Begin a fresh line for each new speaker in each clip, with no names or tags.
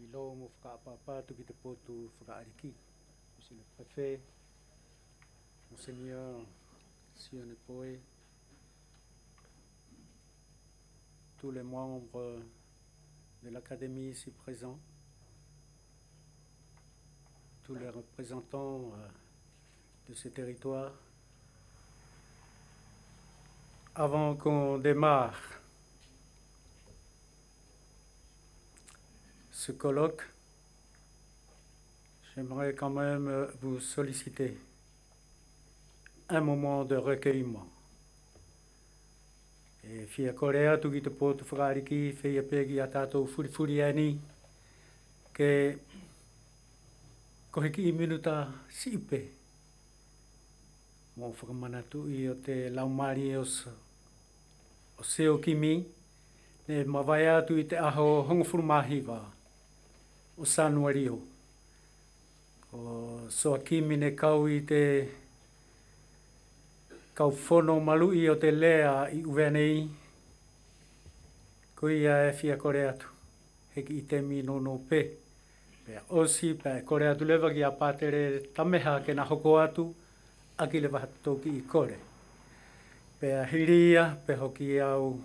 Ilo mo whakaapapa tu ki te potu whakaariki. Monsieur le préfet, Monseigneur Sione Poe, tous les membres de l'Académie ici présents, tous les représentants de ce territoire. Avant qu'on démarre ce colloque, j'aimerais quand même vous solliciter un moment de recueillement. E fia korea tu ki te potu whakariki, fia pegi a tātou furi ani, ke kohiki I minuta sipe. Mo whakamanatu I o te laumari o seo kimi, ne mawai atu I te aho hongofuru mahiwa o Sanuario. O soa kimi ne kau I te kau whono malui o te lea I uvenei, ko ia e fia kore atu, heki I te mi no pe. Pea osi, pea kore atu lewa ki a pātere tameha ke na hoko atu, aki lewa hatoki I kore. Pea hiria, pe hoki au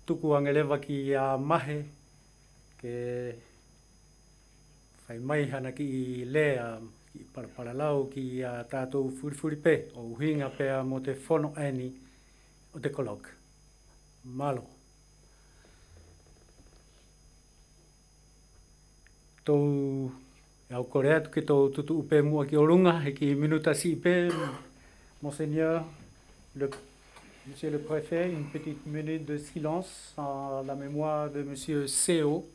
tuku angelewa ki a mahe, ke whai mai hana ki I lea, ki paraparalau ki a tātou furifuri pe, o uhinga pea mo te whono ani o te kolok. Malo. Tau au kore atu ki tau tutu upe mua ki orunga, he ki minuta si pe, Monseigneur, Monsieur le Préfet, une petite minute de silence en la mémoire de Monsieur Seo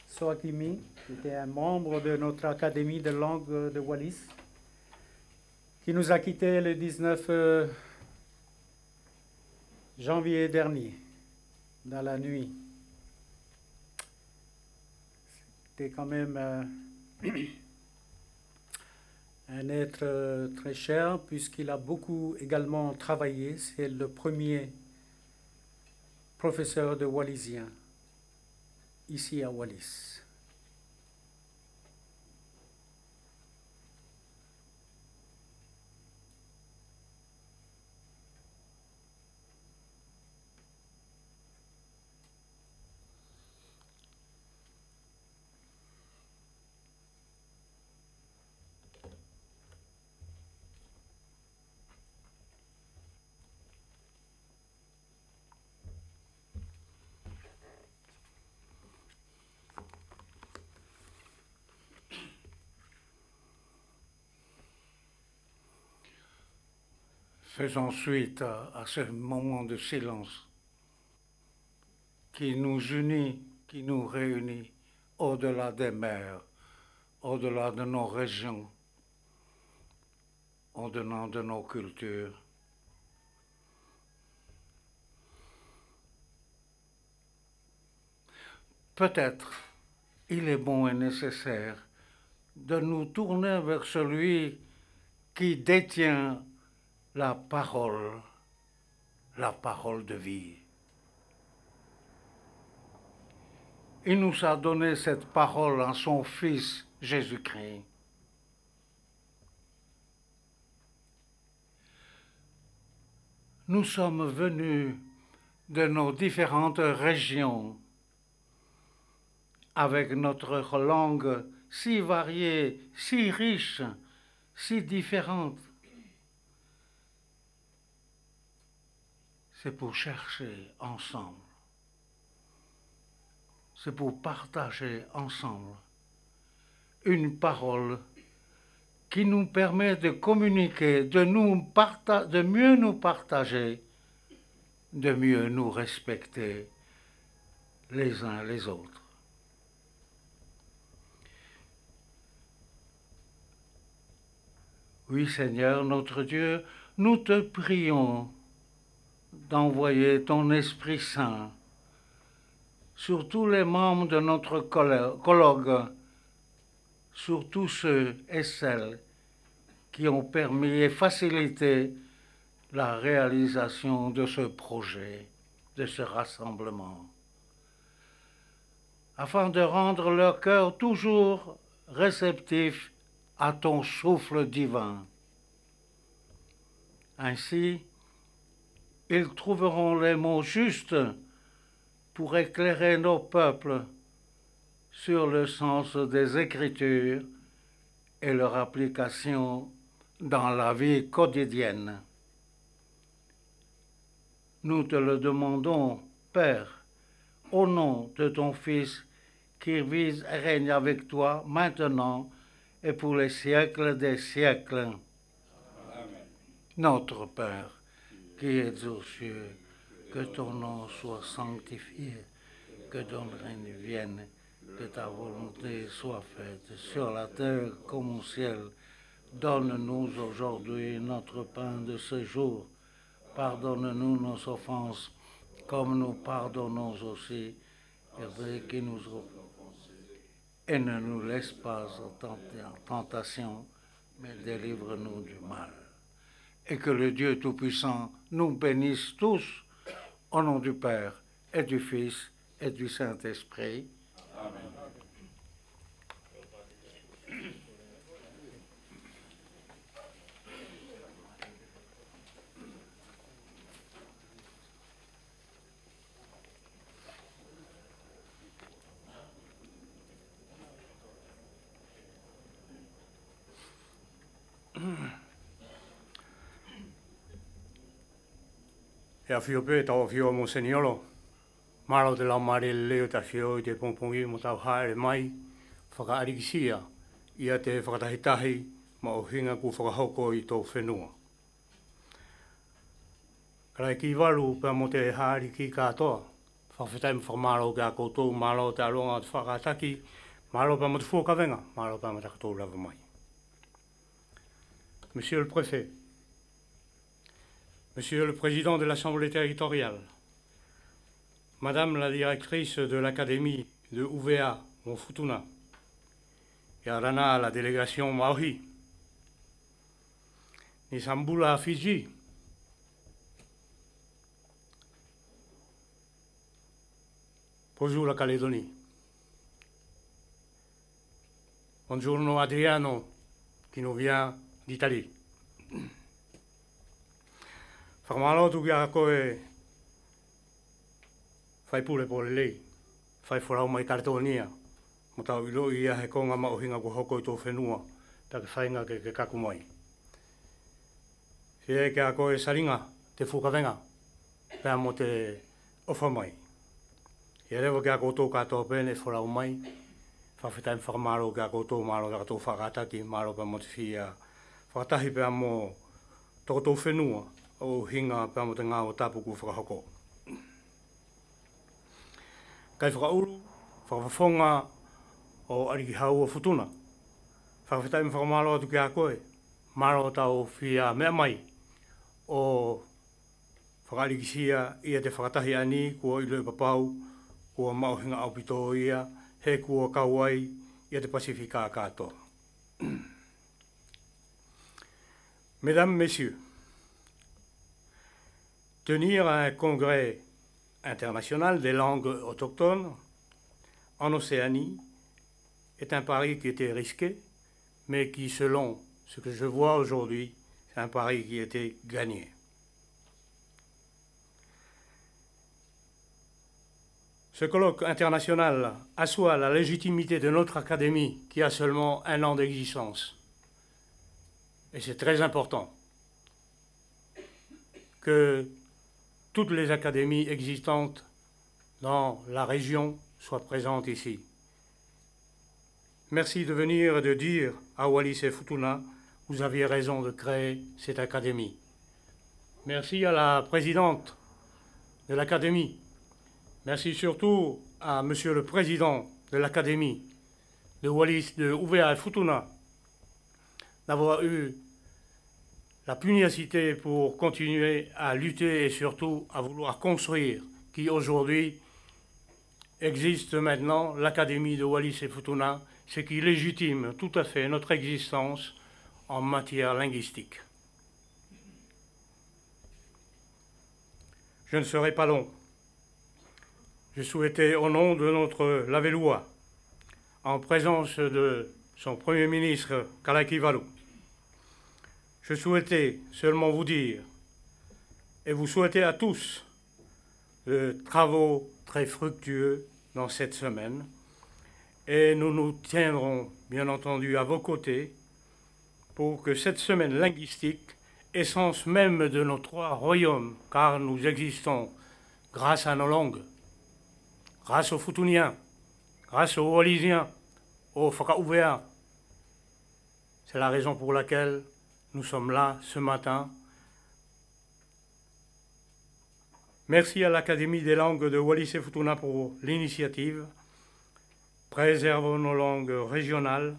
Soakimi, qui était un membre de notre Académie de langue de Wallis, qui nous a quittés le 19 janvier dernier, dans la nuit. C'était quand même un être très cher, puisqu'il a beaucoup également travaillé. C'est le premier professeur de wallisien ici à Wallis.
Faisons suite à ce moment de silence qui nous unit, qui nous réunit au-delà des mers, au-delà de nos régions, au-delà de nos cultures. Peut-être il est bon et nécessaire de nous tourner vers celui qui détient la parole de vie. Il nous a donné cette parole en son Fils Jésus-Christ. Nous sommes venus de nos différentes régions avec notre langue si variée, si riche, si différente. C'est pour chercher ensemble. C'est pour partager ensemble une parole qui nous permet de communiquer, de mieux nous partager, de mieux nous respecter les uns les autres. Oui, Seigneur, notre Dieu, nous te prions d'envoyer ton Esprit Saint sur tous les membres de notre colloque, sur tous ceux et celles qui ont permis et facilité la réalisation de ce projet, de ce rassemblement. afin de rendre leur cœur toujours réceptif à ton souffle divin. Ainsi, ils trouveront les mots justes pour éclairer nos peuples sur le sens des Écritures et leur application dans la vie quotidienne. Nous te le demandons, Père, au nom de ton Fils, qui vit et règne avec toi maintenant et pour les siècles des siècles. Amen. Notre Père, qui es aux cieux, que ton nom soit sanctifié, que ton règne vienne, que ta volonté soit faite sur la terre comme au ciel. Donne-nous aujourd'hui notre pain de ce jour. Pardonne-nous nos offenses, comme nous pardonnons aussi à ceux qui nous offensent. Et ne nous laisse pas en tentation, mais délivre-nous du mal. Et que le Dieu Tout-Puissant nous bénisse tous, au nom du Père, et du Fils, et du Saint-Esprit. Amen.
E a whio pē tau whio mo seniolo. Maro te lau mare leo ta whio i te pongpongi mo tau haere mai. Whakaarikisia ia te whakatahitahi ma o hinga ku whakahoko i tō whenua. Karai ki waru pēr mo te haari ki katoa. Whawhetai mo whakamaro ki a koutou, maro te aronga te whakataki, maro pēr mo te fuakawenga, maro pēr mo te katoa rawa mai. Monsieur le Préfet, Monsieur le Président de l'Assemblée territoriale, Madame la Directrice de l'Académie de UVA, Mofutuna, et Arana, la délégation Maori, Nisambula Fiji, bonjour la Calédonie, buongiorno Adriano, qui nous vient d'Italie. Whakamalo tu kia koe whai pule po lei, whai whorau mai Karetonia, mo tau ilo i he konga ma o hinga ko hoko i tō whenua, take whainga ke kaku mai. Whie kia koe saringa, te whukawenga, pēr mo te ofa mai. Ia rewa kia koutou katoa pēne whorau mai, whawhetai whakamaro kia koutou maro kia koutou whakataki, maro pēr mo te whia, whakatahi pēr mo tō whenua, o hinga pēr mo te ngā o tāpuku whakahoko. Kai whakauru, whakawhawhonga o ariki hau o Futuna. Whakawhetai me whakamaro atu ki a koe, maro tau whia mea mai o whakarikisia ia te whakatahi ani kua ilo i papau, kua mauhinga au pito ia, he kua kauai ia te Pasifika katoa. Mesdames, Messieurs, tenir un congrès international des langues autochtones en Océanie est un pari qui était risqué, mais qui, selon ce que je vois aujourd'hui, c'est un pari qui était gagné. Ce colloque international assoit la légitimité de notre académie qui a seulement 1 an d'existence. Et c'est très important que toutes les académies existantes dans la région soient présentes ici. Merci de venir et de dire à Wallis et Futuna, vous aviez raison de créer cette académie. Merci à la présidente de l'académie. Merci surtout à Monsieur le Président de l'Académie de Wallis, de UVA et Futuna, d'avoir eu la pugnacité pour continuer à lutter et surtout à vouloir construire, qui aujourd'hui existe maintenant, l'Académie de Wallis et Futuna, ce qui légitime tout à fait notre existence en matière linguistique. Je ne serai pas long. je souhaitais, au nom de notre Lavellois, en présence de son Premier ministre Kalaki Valu, je souhaitais seulement vous dire, et vous souhaiter à tous, de travaux très fructueux dans cette semaine, et nous nous tiendrons bien entendu à vos côtés pour que cette semaine linguistique, essence même de nos trois royaumes, car nous existons grâce à nos langues, grâce aux Futuniens, grâce aux Wallisiens, aux Whakauvea. C'est la raison pour laquelle nous sommes là ce matin. Merci à l'Académie des langues de Wallis et Futuna pour l'initiative. Préservons nos langues régionales.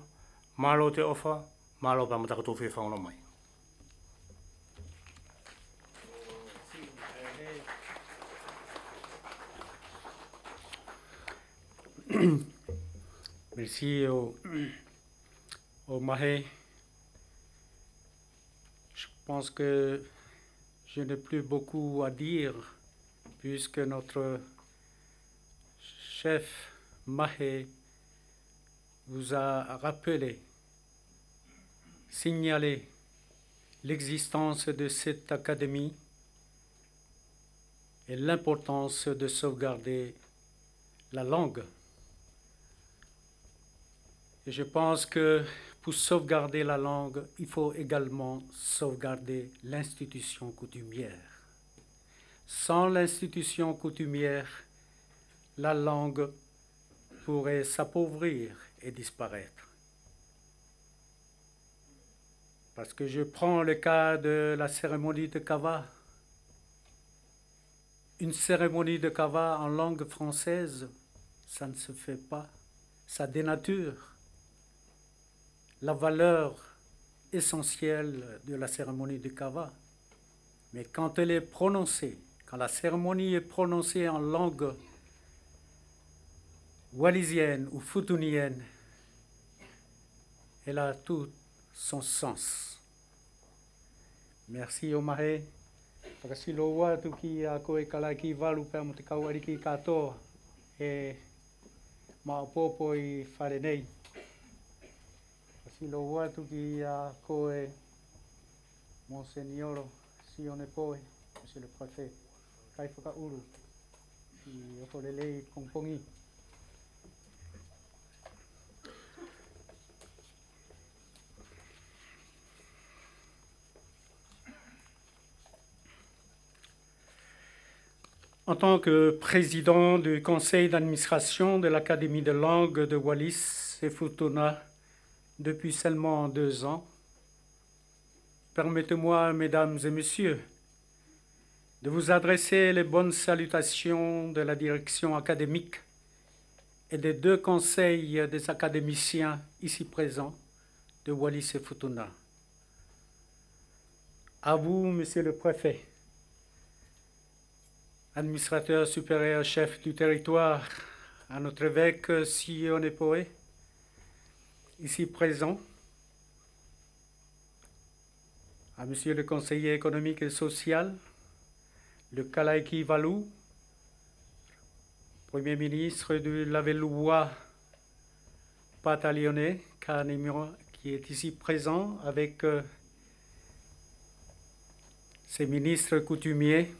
Malo te ofa, malo pa matakatofi whaonomai.
Merci au Mahé. Je pense que je n'ai plus beaucoup à dire puisque notre chef Mahé vous a rappelé, signalé l'existence de cette académie et l'importance de sauvegarder la langue. Et je pense que pour sauvegarder la langue, il faut également sauvegarder l'institution coutumière. Sans l'institution coutumière, la langue pourrait s'appauvrir et disparaître. Parce que je prends le cas de la cérémonie de Kava. Une cérémonie de Kava en langue française, ça ne se fait pas. Ça dénature la valeur essentielle de la cérémonie de Kava. Mais quand elle est prononcée, quand la cérémonie est prononcée en langue wallisienne ou futunienne, elle a tout son sens. Merci Omahe. Pakasiloa tuki a koe Kalaki Valu pe mo te kauariki katoa e maopopo I wharenei. Pakasiloa tuki a koe Monseigneur Sione Poe, Monsieur le Préfet, kai whakauru I okolelei pongpongi. En tant que président du conseil d'administration de l'Académie de langue de Wallis et Futuna depuis seulement 2 ans, permettez-moi, mesdames et messieurs, de vous adresser les bonnes salutations de la direction académique et des 2 conseils des académiciens ici présents de Wallis et Futuna. À vous, monsieur le préfet, administrateur supérieur chef du territoire, à notre évêque Sione Poe, ici présent, à monsieur le conseiller économique et social, le Kalaki Valu, Premier ministre du Lavellois Patalione, qui est ici présent avec ses ministres coutumiers,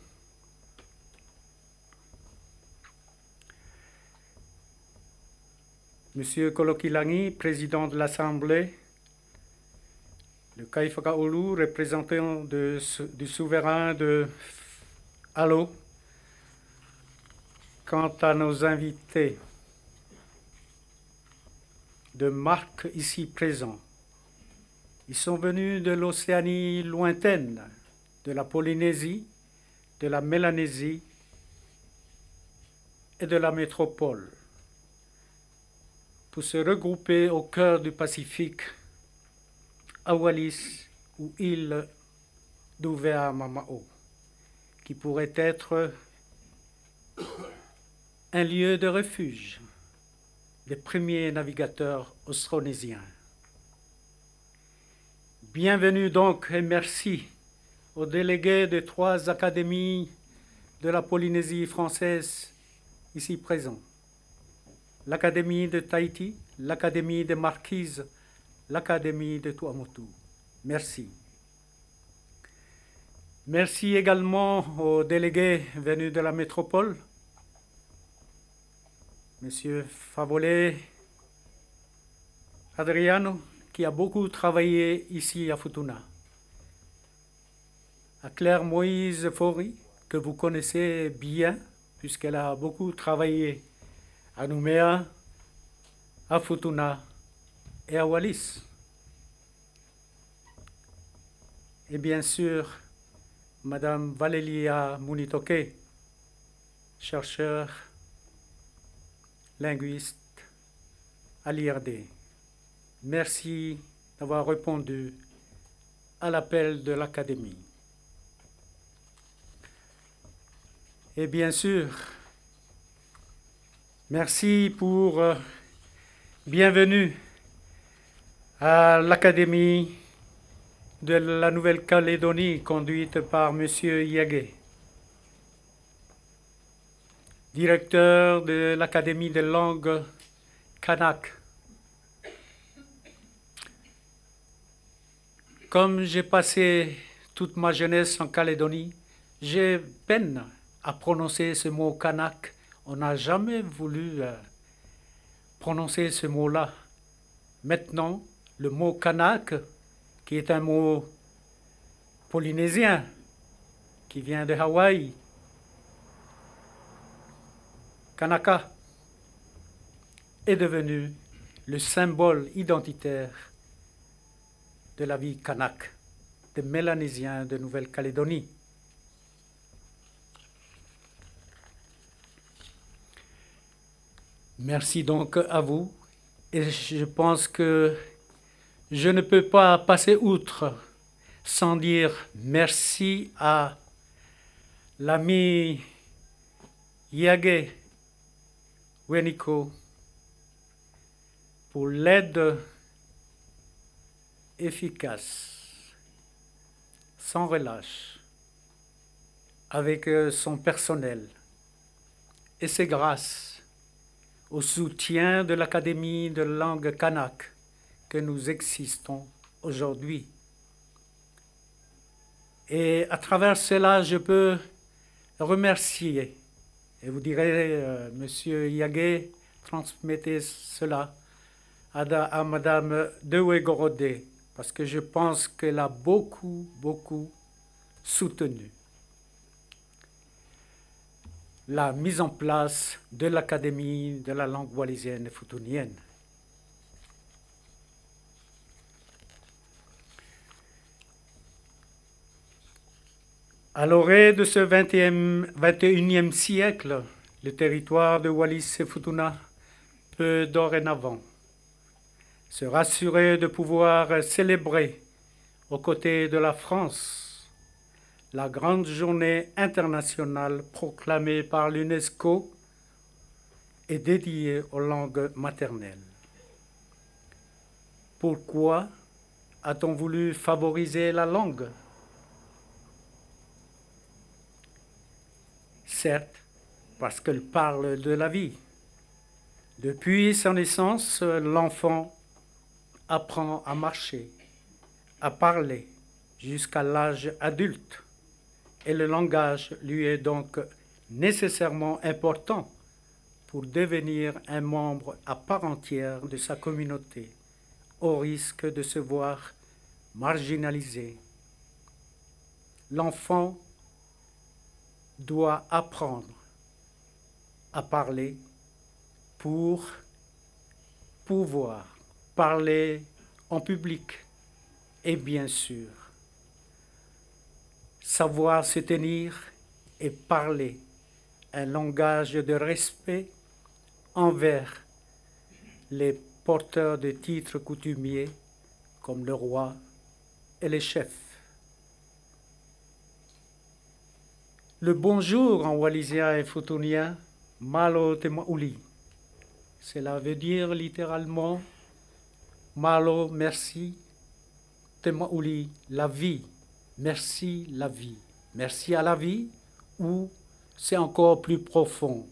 Monsieur Kolokilangi, président de l'Assemblée, le Kai Whakaulu, représentant du souverain de Alo. Quant à nos invités de marque ici présents, ils sont venus de l'Océanie lointaine, de la Polynésie, de la Mélanésie et de la métropole, pour se regrouper au cœur du Pacifique, à Wallis ou île d'Ouvéa-Mamao, qui pourrait être un lieu de refuge des premiers navigateurs austronésiens. Bienvenue donc et merci aux délégués des 3 académies de la Polynésie française ici présents, l'Académie de Tahiti, l'Académie de Marquise, l'Académie de Tuamotu. Merci. Merci également aux délégués venus de la métropole, Monsieur Favolé Adriano, qui a beaucoup travaillé ici à Futuna, à Claire Moïse Faury, que vous connaissez bien, puisqu'elle a beaucoup travaillé à Nouméa, à Futuna et à Wallis. Et bien sûr, Madame Valélia Munitoke, chercheur, linguiste à l'IRD. Merci d'avoir répondu à l'appel de l'Académie. Et bien sûr, merci pour bienvenue à l'Académie de la Nouvelle-Calédonie conduite par M. Yagé, directeur de l'Académie de langue kanak. Comme j'ai passé toute ma jeunesse en Calédonie, j'ai peine à prononcer ce mot kanak. On n'a jamais voulu prononcer ce mot-là. Maintenant, le mot kanak, qui est un mot polynésien, qui vient de Hawaï, Kanaka, est devenu le symbole identitaire de la vie kanak, des Mélanésiens de Nouvelle-Calédonie. Merci donc à vous, et je pense que je ne peux pas passer outre sans dire merci à l'ami Yagé Weniko pour l'aide efficace, sans relâche, avec son personnel. Et c'est grâce au soutien de l'Académie de langue kanak que nous existons aujourd'hui. Et à travers cela, je peux remercier, et vous direz, Monsieur Yagé, transmettez cela à Madame Dewey-Gorodé, parce que je pense qu'elle a beaucoup soutenu la mise en place de l'Académie de la langue wallisienne et futunienne. À l'orée de ce 21e siècle, le territoire de Wallis et Futuna peut dorénavant se rassurer de pouvoir célébrer aux côtés de la France la grande journée internationale proclamée par l'UNESCO et dédiée aux langues maternelles. Pourquoi a-t-on voulu favoriser la langue? Certes, parce qu'elle parle de la vie. Depuis sa naissance, l'enfant apprend à marcher, à parler, jusqu'à l'âge adulte. Et le langage lui est donc nécessairement important pour devenir un membre à part entière de sa communauté, au risque de se voir marginalisé. L'enfant doit apprendre à parler pour pouvoir parler en public et bien sûr savoir se tenir et parler un langage de respect envers les porteurs de titres coutumiers comme le roi et les chefs. Le bonjour en wallisien et futunien, malo te mauli. Cela veut dire littéralement malo, merci, te mauli, la vie, merci la vie, merci à la vie, ou c'est encore plus profond,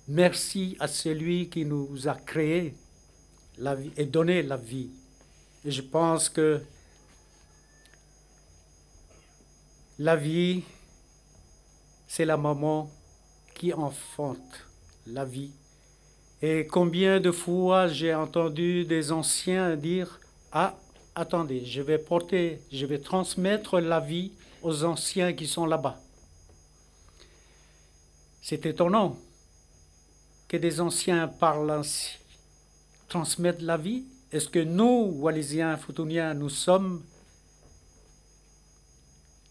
Merci à celui qui nous a créés la vie et donné la vie. Et je pense que la vie, c'est la maman qui enfante la vie. Et combien de fois j'ai entendu des anciens dire « Ah, attendez, je vais transmettre la vie aux anciens qui sont là-bas. » C'est étonnant que des anciens parlent ainsi, transmettent la vie. Est-ce que nous, Wallisiens, Futuniens, nous sommes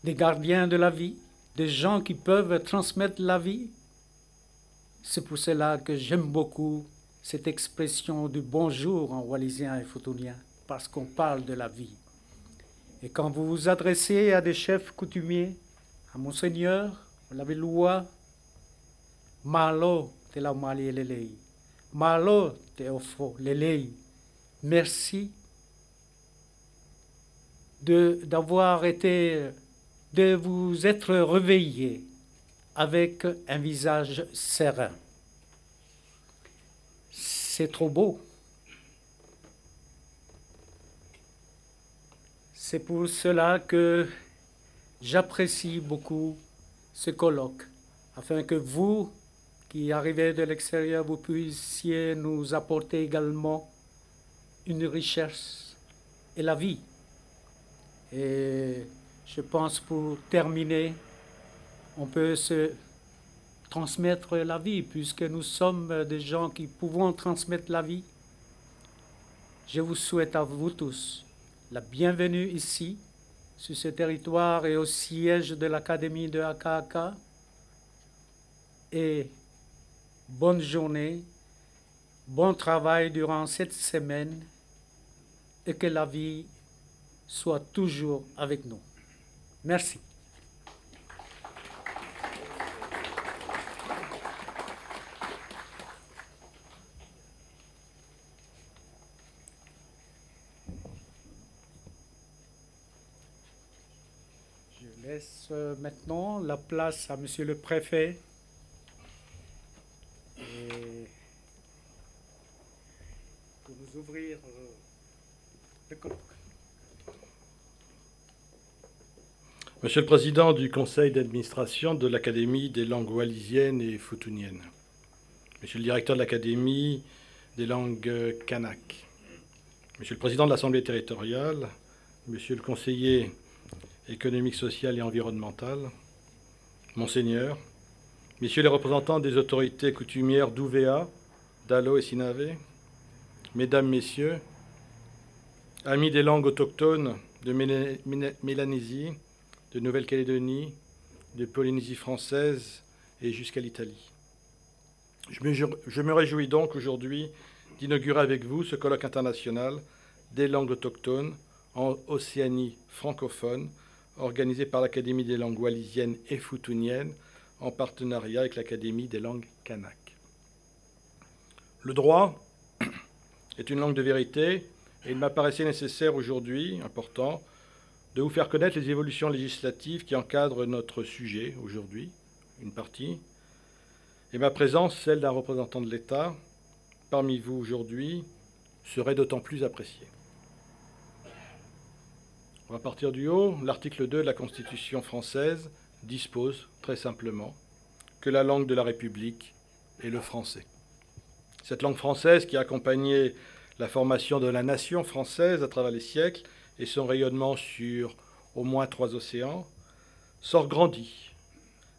des gardiens de la vie, des gens qui peuvent transmettre la vie? C'est pour cela que j'aime beaucoup cette expression du bonjour en wallisien et futunien, parce qu'on parle de la vie. Et quand vous vous adressez à des chefs coutumiers, à Monseigneur, l'abbé Loua, Malo te la mali lelei, Malo te offo lelei, merci de vous être réveillé avec un visage serein. C'est trop beau. C'est pour cela que j'apprécie beaucoup ce colloque, afin que vous, qui arrivez de l'extérieur, vous puissiez nous apporter également une richesse et la vie. Et je pense, pour terminer, on peut se transmettre la vie, puisque nous sommes des gens qui pouvons transmettre la vie. Je vous souhaite à vous tous la bienvenue ici, sur ce territoire et au siège de l'Académie de Akaka. Et bonne journée, bon travail durant cette semaine, et que la vie soit toujours avec nous. Merci. Je laisse maintenant la place à Monsieur le Préfet. Et pour nous ouvrir le colloque.
Monsieur le Président du Conseil d'administration de l'Académie des langues wallisiennes et futuniennes, Monsieur le Directeur de l'Académie des langues kanak, Monsieur le Président de l'Assemblée territoriale, Monsieur le Conseiller économique, social et environnemental, Monseigneur, Messieurs les représentants des autorités coutumières d'Ouvéa, d'Alo et Sinavé, Mesdames, Messieurs, amis des langues autochtones de Mélanésie, de Nouvelle-Calédonie, de Polynésie française et jusqu'à l'Italie. Je me réjouis donc aujourd'hui d'inaugurer avec vous ce colloque international des langues autochtones en Océanie francophone, organisé par l'Académie des langues wallisiennes et futuniennes en partenariat avec l'Académie des langues kanak. Le droit est une langue de vérité et il m'apparaissait nécessaire aujourd'hui, important, de vous faire connaître les évolutions législatives qui encadrent notre sujet aujourd'hui, une partie, et ma présence, celle d'un représentant de l'État, parmi vous aujourd'hui, serait d'autant plus appréciée. On va partir du haut. L'article 2 de la Constitution française dispose, très simplement, que la langue de la République est le français. Cette langue française qui a accompagné la formation de la nation française à travers les siècles et son rayonnement sur au moins 3 océans, sort grandi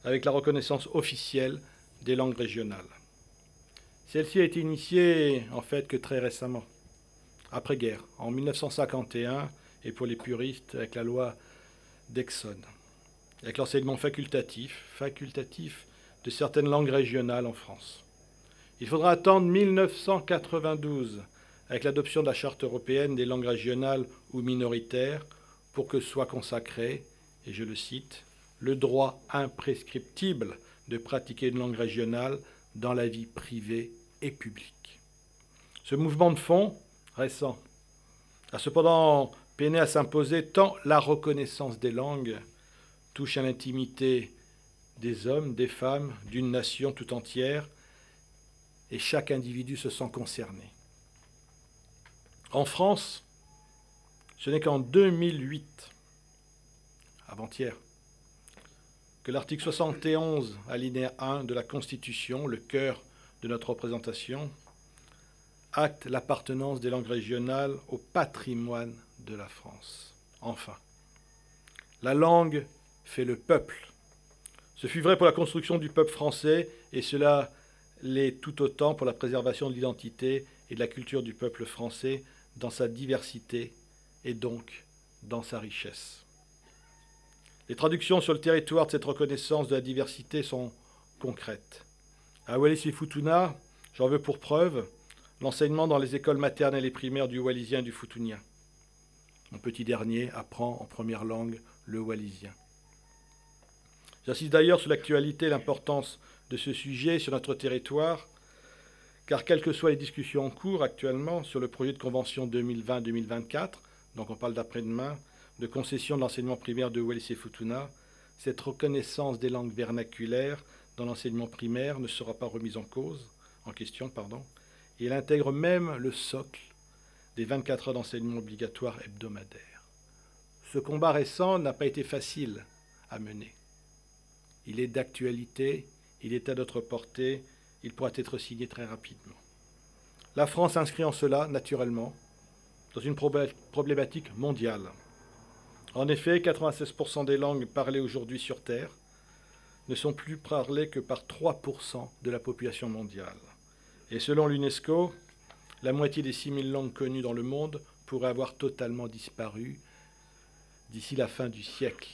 avec la reconnaissance officielle des langues régionales. Celle-ci a été initiée en fait que très récemment, après-guerre, en 1951, et pour les puristes, avec la loi d'Exxon, avec l'enseignement facultatif de certaines langues régionales en France. Il faudra attendre 1992, avec l'adoption de la Charte européenne des langues régionales ou minoritaires, pour que soit consacré, et je le cite, le droit imprescriptible de pratiquer une langue régionale dans la vie privée et publique. Ce mouvement de fond, récent, a cependant peiné à s'imposer tant la reconnaissance des langues touche à l'intimité des hommes, des femmes, d'une nation tout entière, et chaque individu se sent concerné. En France, ce n'est qu'en 2008, avant-hier, que l'article 71, alinéa 1 de la Constitution, le cœur de notre représentation, acte l'appartenance des langues régionales au patrimoine de la France. Enfin, la langue fait le peuple. Ce fut vrai pour la construction du peuple français et cela l'est tout autant pour la préservation de l'identité et de la culture du peuple français dans sa diversité et donc dans sa richesse. Les traductions sur le territoire de cette reconnaissance de la diversité sont concrètes. À Wallis-et-Futuna, j'en veux pour preuve l'enseignement dans les écoles maternelles et primaires du wallisien et du futunien. Mon petit dernier apprend en première langue le wallisien. J'insiste d'ailleurs sur l'actualité et l'importance de ce sujet sur notre territoire, car quelles que soient les discussions en cours actuellement sur le projet de convention 2020-2024, donc on parle d'après-demain, de concession de l'enseignement primaire de Wallis-et-Futuna, cette reconnaissance des langues vernaculaires dans l'enseignement primaire ne sera pas remise en question, et elle intègre même le socle des 24 heures d'enseignement obligatoire hebdomadaire. Ce combat récent n'a pas été facile à mener. Il est d'actualité, il est à notre portée, il pourra être signé très rapidement. La France s'inscrit en cela, naturellement, dans une problématique mondiale. En effet, 96% des langues parlées aujourd'hui sur Terre ne sont plus parlées que par 3% de la population mondiale. Et selon l'UNESCO, la moitié des 6000 langues connues dans le monde pourraient avoir totalement disparu d'ici la fin du siècle.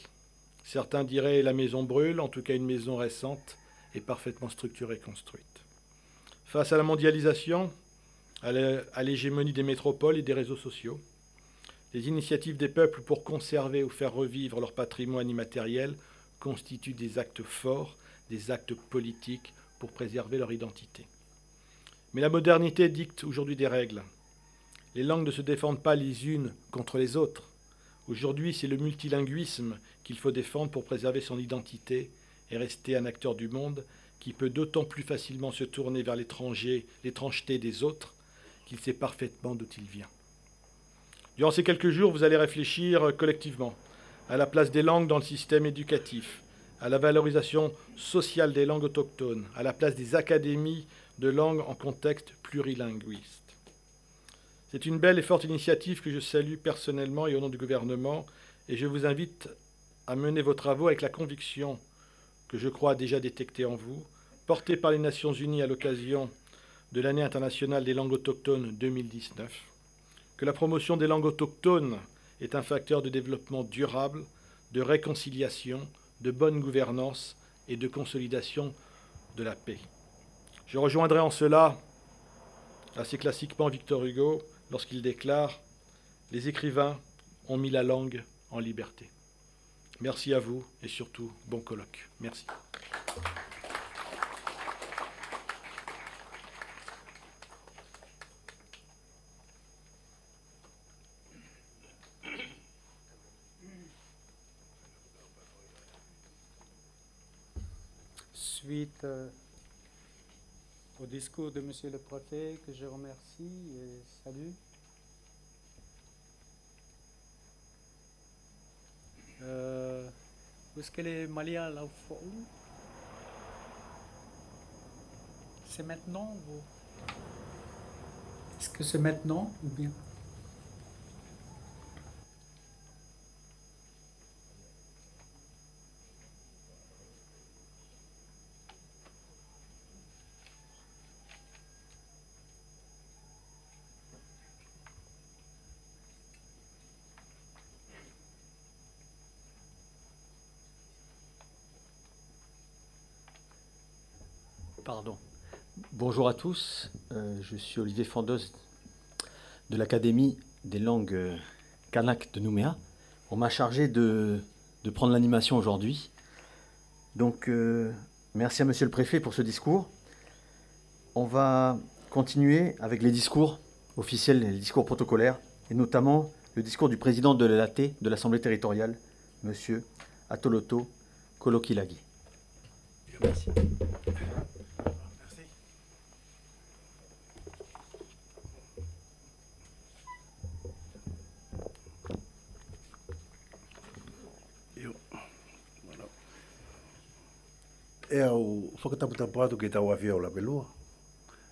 Certains diraient la maison brûle, en tout cas une maison récente et parfaitement structurée et construite. Face à la mondialisation, à l'hégémonie des métropoles et des réseaux sociaux, les initiatives des peuples pour conserver ou faire revivre leur patrimoine immatériel constituent des actes forts, des actes politiques pour préserver leur identité. Mais la modernité dicte aujourd'hui des règles. Les langues ne se défendent pas les unes contre les autres. Aujourd'hui, c'est le multilinguisme qu'il faut défendre pour préserver son identité et rester un acteur du monde qui peut d'autant plus facilement se tourner vers l'étrangeté des autres qu'il sait parfaitement d'où il vient. Durant ces quelques jours, vous allez réfléchir collectivement à la place des langues dans le système éducatif, à la valorisation sociale des langues autochtones, à la place des académies de langue en contexte plurilinguiste. C'est une belle et forte initiative que je salue personnellement et au nom du gouvernement, et je vous invite à mener vos travaux avec la conviction que je crois déjà détectée en vous, portée par les Nations Unies à l'occasion de l'année internationale des langues autochtones 2019, que la promotion des langues autochtones est un facteur de développement durable, de réconciliation, de bonne gouvernance et de consolidation de la paix. Je rejoindrai en cela, assez classiquement, Victor Hugo, lorsqu'il déclare « Les écrivains ont mis la langue en liberté ». Merci à vous et surtout, bon colloque. Merci.
Suite au discours de Monsieur le Préfet, que je remercie et salue. Où est-ce que les Maliens là où? C'est maintenant ou... Est-ce que c'est maintenant ou bien?
Pardon. Bonjour à tous, je suis Olivier Fondeuse de l'Académie des langues kanak de Nouméa. On m'a chargé de prendre l'animation aujourd'hui. Donc, merci à Monsieur le Préfet pour ce discours. On va continuer avec les discours officiels et les discours protocolaires, et notamment le discours du président de l'ELAT, de l'Assemblée territoriale, Monsieur Atoloto Kolokilagi. Merci.
e au whakataputapa atu ki tau awhia o la pelua.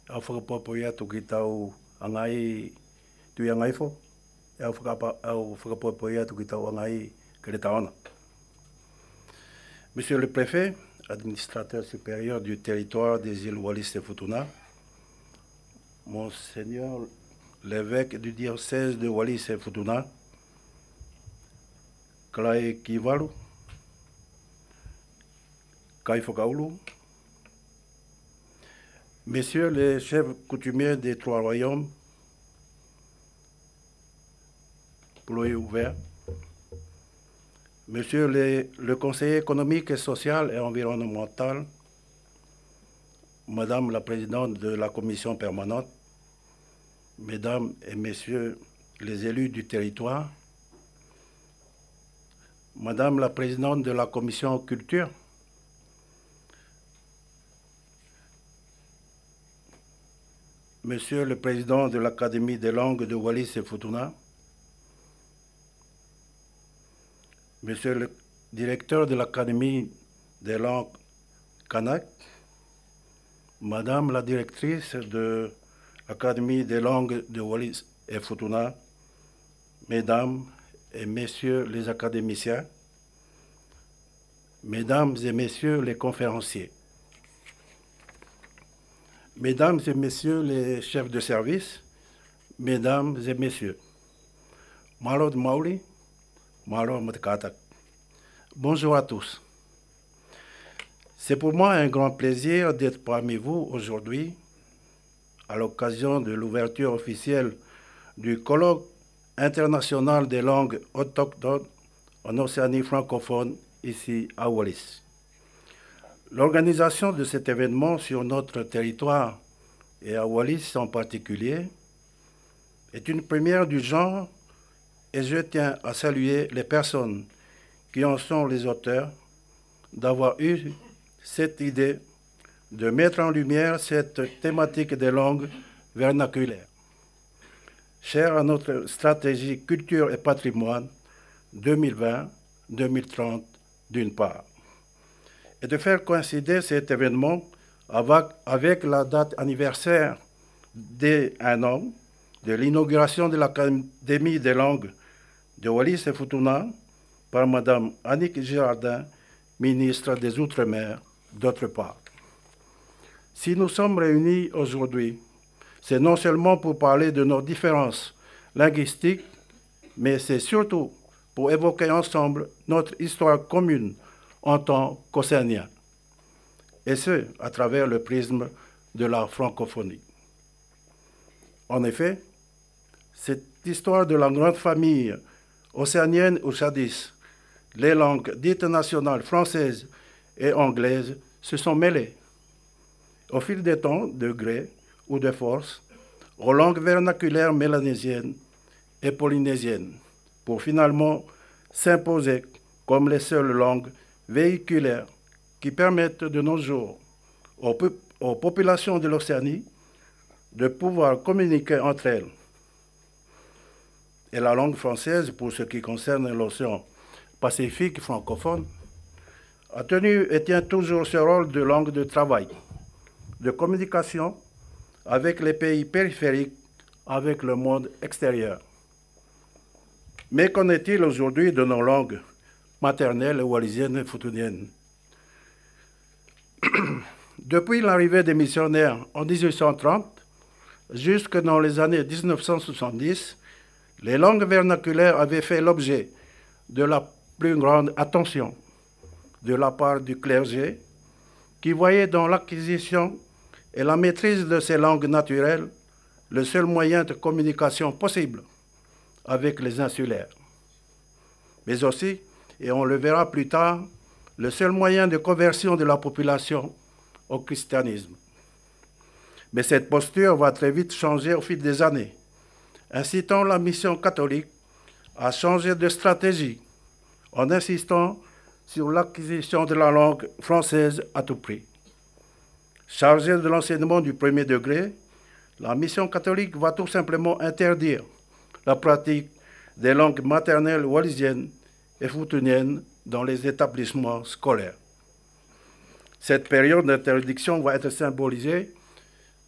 Au whakapapoi atu ki tau angai tui angai fo. E au whakapapoi atu ki tau angai kere taona. Monsieur le préfet, administrateur supérieur du territoire des îles Wallis et Futuna, Monseigneur l'évêque du diocèse de Wallis et Futuna, Klae Kivalu, Kai Fokaulu, Messieurs les chefs coutumiers des trois royaumes, Ploy ouvert, Monsieur le conseiller économique et social et environnemental, Madame la présidente de la commission permanente, Mesdames et Messieurs les élus du territoire, Madame la présidente de la commission culture, Monsieur le président de l'Académie des langues de Wallis et Futuna, Monsieur le directeur de l'Académie des langues kanak, Madame la directrice de l'Académie des langues de Wallis et Futuna, Mesdames et Messieurs les académiciens, Mesdames et Messieurs les conférenciers, Mesdames et Messieurs les chefs de service, Mesdames et Messieurs, Malod Mauli, Malod Matkatak. Bonjour à tous. C'est pour moi un grand plaisir d'être parmi vous aujourd'hui à l'occasion de l'ouverture officielle du colloque international des langues autochtones en Océanie francophone ici à Wallis. L'organisation de cet événement sur notre territoire et à Wallis en particulier est une première du genre et je tiens à saluer les personnes qui en sont les auteurs d'avoir eu cette idée de mettre en lumière cette thématique des langues vernaculaires, chère à notre stratégie culture et patrimoine 2020-2030 d'une part, et de faire coïncider cet événement avec la date anniversaire d'1 an de l'inauguration de l'Académie des langues de Wallis et Futuna par Madame Annick Girardin, ministre des Outre-mer, d'autre part. Si nous sommes réunis aujourd'hui, c'est non seulement pour parler de nos différences linguistiques, mais c'est surtout pour évoquer ensemble notre histoire commune en tant qu'Océaniens, et ce, à travers le prisme de la francophonie. En effet, cette histoire de la grande famille océanienne ou jadis, les langues dites nationales françaises et anglaises se sont mêlées, au fil des temps, de gré ou de force, aux langues vernaculaires mélanésiennes et polynésiennes, pour finalement s'imposer comme les seules langues véhiculaires qui permettent de nos jours aux populations de l'Océanie de pouvoir communiquer entre elles. Et la langue française, pour ce qui concerne l'océan Pacifique francophone, a tenu et tient toujours ce rôle de langue de travail, de communication avec les pays périphériques, avec le monde extérieur. Mais qu'en est-il aujourd'hui de nos langues maternelles wallisiennes et futuniennes? Depuis l'arrivée des missionnaires en 1830, jusque dans les années 1970, les langues vernaculaires avaient fait l'objet de la plus grande attention de la part du clergé, qui voyait dans l'acquisition et la maîtrise de ces langues naturelles le seul moyen de communication possible avec les insulaires. Mais aussi, et on le verra plus tard, le seul moyen de conversion de la population au christianisme. Mais cette posture va très vite changer au fil des années, incitant la mission catholique à changer de stratégie en insistant sur l'acquisition de la langue française à tout prix. Chargée de l'enseignement du premier degré, la mission catholique va tout simplement interdire la pratique des langues maternelles wallisiennes et futuniennes dans les établissements scolaires. Cette période d'interdiction va être symbolisée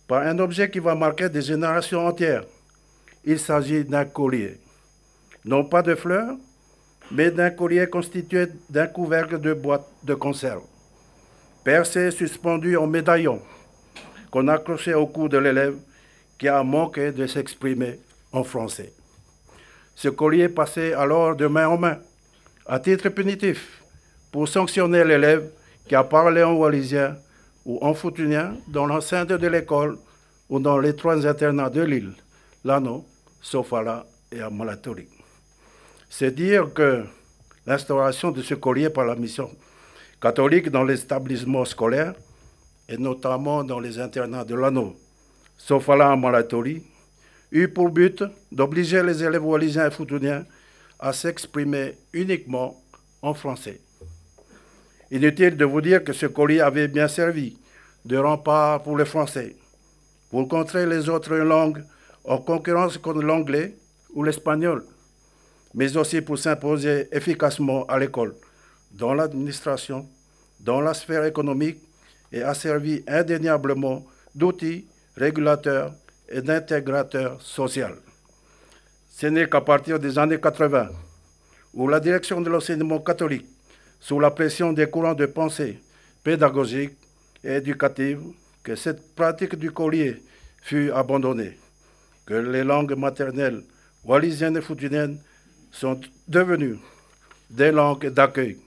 par un objet qui va marquer des générations entières. Il s'agit d'un collier. Non pas de fleurs, mais d'un collier constitué d'un couvercle de boîte de conserve, percé, suspendu en médaillon, qu'on accrochait au cou de l'élève qui a manqué de s'exprimer en français. Ce collier passait alors de main en main, à titre punitif, pour sanctionner l'élève qui a parlé en wallisien ou en foutunien dans l'enceinte de l'école ou dans les 3 internats de l'île, Lano, Sofala et à Malatori. C'est dire que l'instauration de ce collier par la mission catholique dans l'établissement scolaire, et notamment dans les internats de Lano, Sofala et Malatori, eut pour but d'obliger les élèves wallisiens et foutuniens à s'exprimer uniquement en français. Inutile de vous dire que ce collier avait bien servi de rempart pour le français, pour contrer les autres langues en concurrence contre l'anglais ou l'espagnol, mais aussi pour s'imposer efficacement à l'école, dans l'administration, dans la sphère économique, et a servi indéniablement d'outil régulateur et d'intégrateur social. Ce n'est qu'à partir des années 80, où la direction de l'enseignement catholique, sous la pression des courants de pensée pédagogique et éducative, que cette pratique du collier fut abandonnée, que les langues maternelles wallisiennes et foutuniennes sont devenues des langues d'accueil